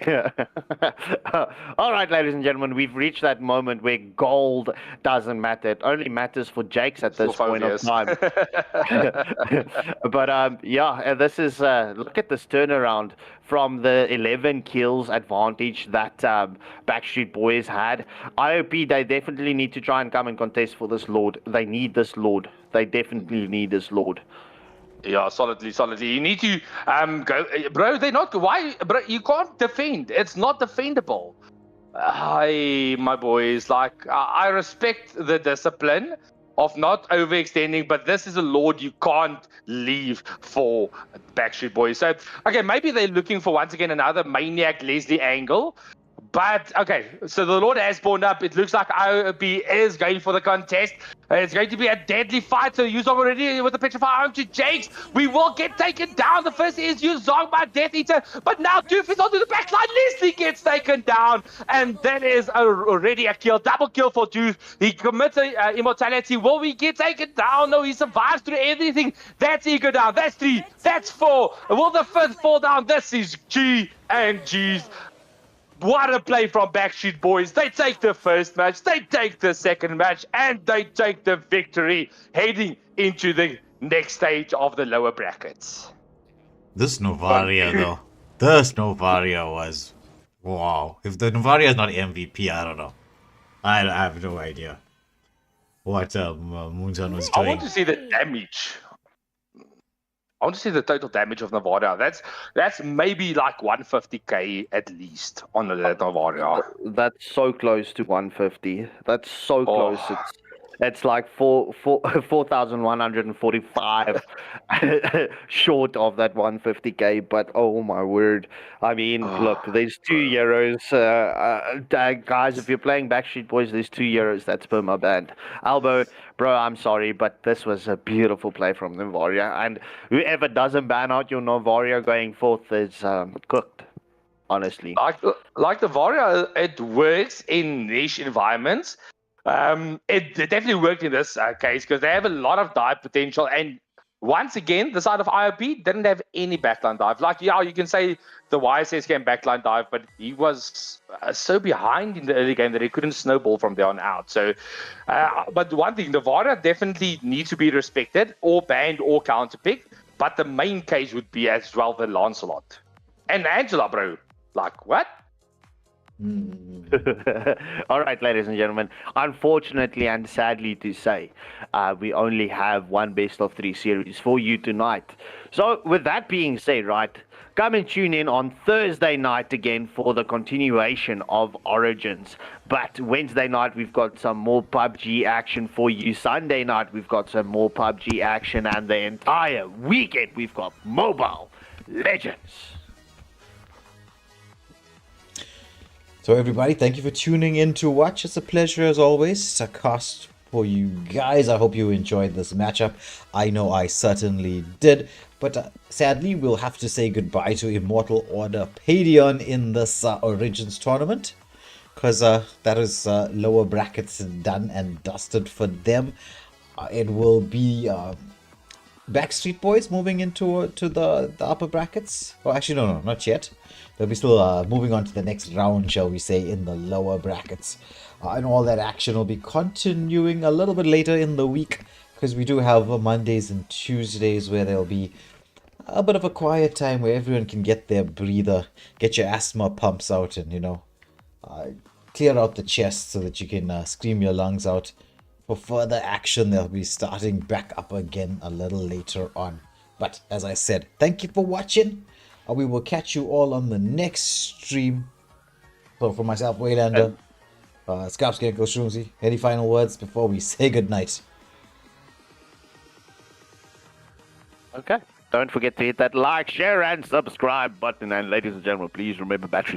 All right, ladies and gentlemen, we've reached that moment where gold doesn't matter. It only matters for Jakes at this point of time. But yeah, this is look at this turnaround from the 11 kills advantage that Backstreet Boys had. IOP, they definitely need to try and come and contest for this Lord. They need this Lord. They definitely need this Lord. Yeah, solidly. You need to go, bro. They're not. Why, bro? You can't defend. It's not defendable. Hi, my boys. Like, I respect the discipline of not overextending, but this is a Lord you can't leave for Backstreet Boys. So, okay, maybe they're looking for once again another Maniac Leslie angle. But, okay, so the Lord has spawned up. It looks like IOP is going for the contest. It's going to be a deadly fight. So Yuzong already with the petrify arm to Jakes. We will get taken down. The first is Yuzong by Death Eater. But now Doof is onto the backline. Leslie gets taken down. And that is already a kill. Double kill for Doof. He commits immortality. Will we get taken down? No, he survives through everything. That's Ego down. That's 3. That's 4. Will the 5th fall down? This is G and G's. What a play from Backstreet Boys. They take the first match, they take the second match, and they take the victory, heading into the next stage of the lower brackets. This Novaria, though. This Novaria was... Wow. If the Novaria is not MVP, I don't know. I have no idea. what Moonson was I doing. want to see the damage. I want to see the total damage of Navaria. That's maybe like 150k at least on the Navaria. That's so close to 150. That's so Oh. close. It's like 4,145 short of that 150k. But oh my word! I mean, look, there's €2. Guys, if you're playing Backstreet Boys, there's €2. That's per my band. Albo, bro, I'm sorry, but this was a beautiful play from Navaria, and whoever doesn't ban out your Navaria going forth is cooked. Honestly. Like the Varia, it works in niche environments. It definitely worked in this case because they have a lot of dive potential. And once again, the side of IOP didn't have any backline dive. Like, yeah, you can say the YSS can backline dive, but he was so behind in the early game that he couldn't snowball from there on out. So, but one thing, the Varia definitely needs to be respected or banned or counterpicked. But the main case would be as well the Lancelot. And Angela, bro. Like, what? All right, ladies and gentlemen. Unfortunately and sadly to say, we only have one best of 3 series for you tonight. So with that being said, right, come and tune in on Thursday night again for the continuation of Origins. But Wednesday night, we've got some more PUBG action for you. Sunday night, we've got some more PUBG action. And the entire weekend, we've got Mobile Legends. So everybody, thank you for tuning in to watch. It's a pleasure as always. It's a cast for you guys. I hope you enjoyed this matchup. I know I certainly did. But sadly, we'll have to say goodbye to Immortal Order Paidion in this Origins tournament. Because that is lower brackets done and dusted for them. It will be Backstreet Boys moving into the upper brackets. Well, actually, no, not yet. They'll be still moving on to the next round, shall we say, in the lower brackets. And all that action will be continuing a little bit later in the week, because we do have Mondays and Tuesdays where there'll be a bit of a quiet time where everyone can get their breather, get your asthma pumps out, and, you know, clear out the chest so that you can scream your lungs out. For further action, they'll be starting back up again a little later on. But as I said, thank you for watching. We will catch you all on the next stream. So for myself, Waylander, Scarpsky and Kostrumzi, any final words before we say goodnight? Okay. Don't forget to hit that like, share, and subscribe button. And ladies and gentlemen, please remember batteries.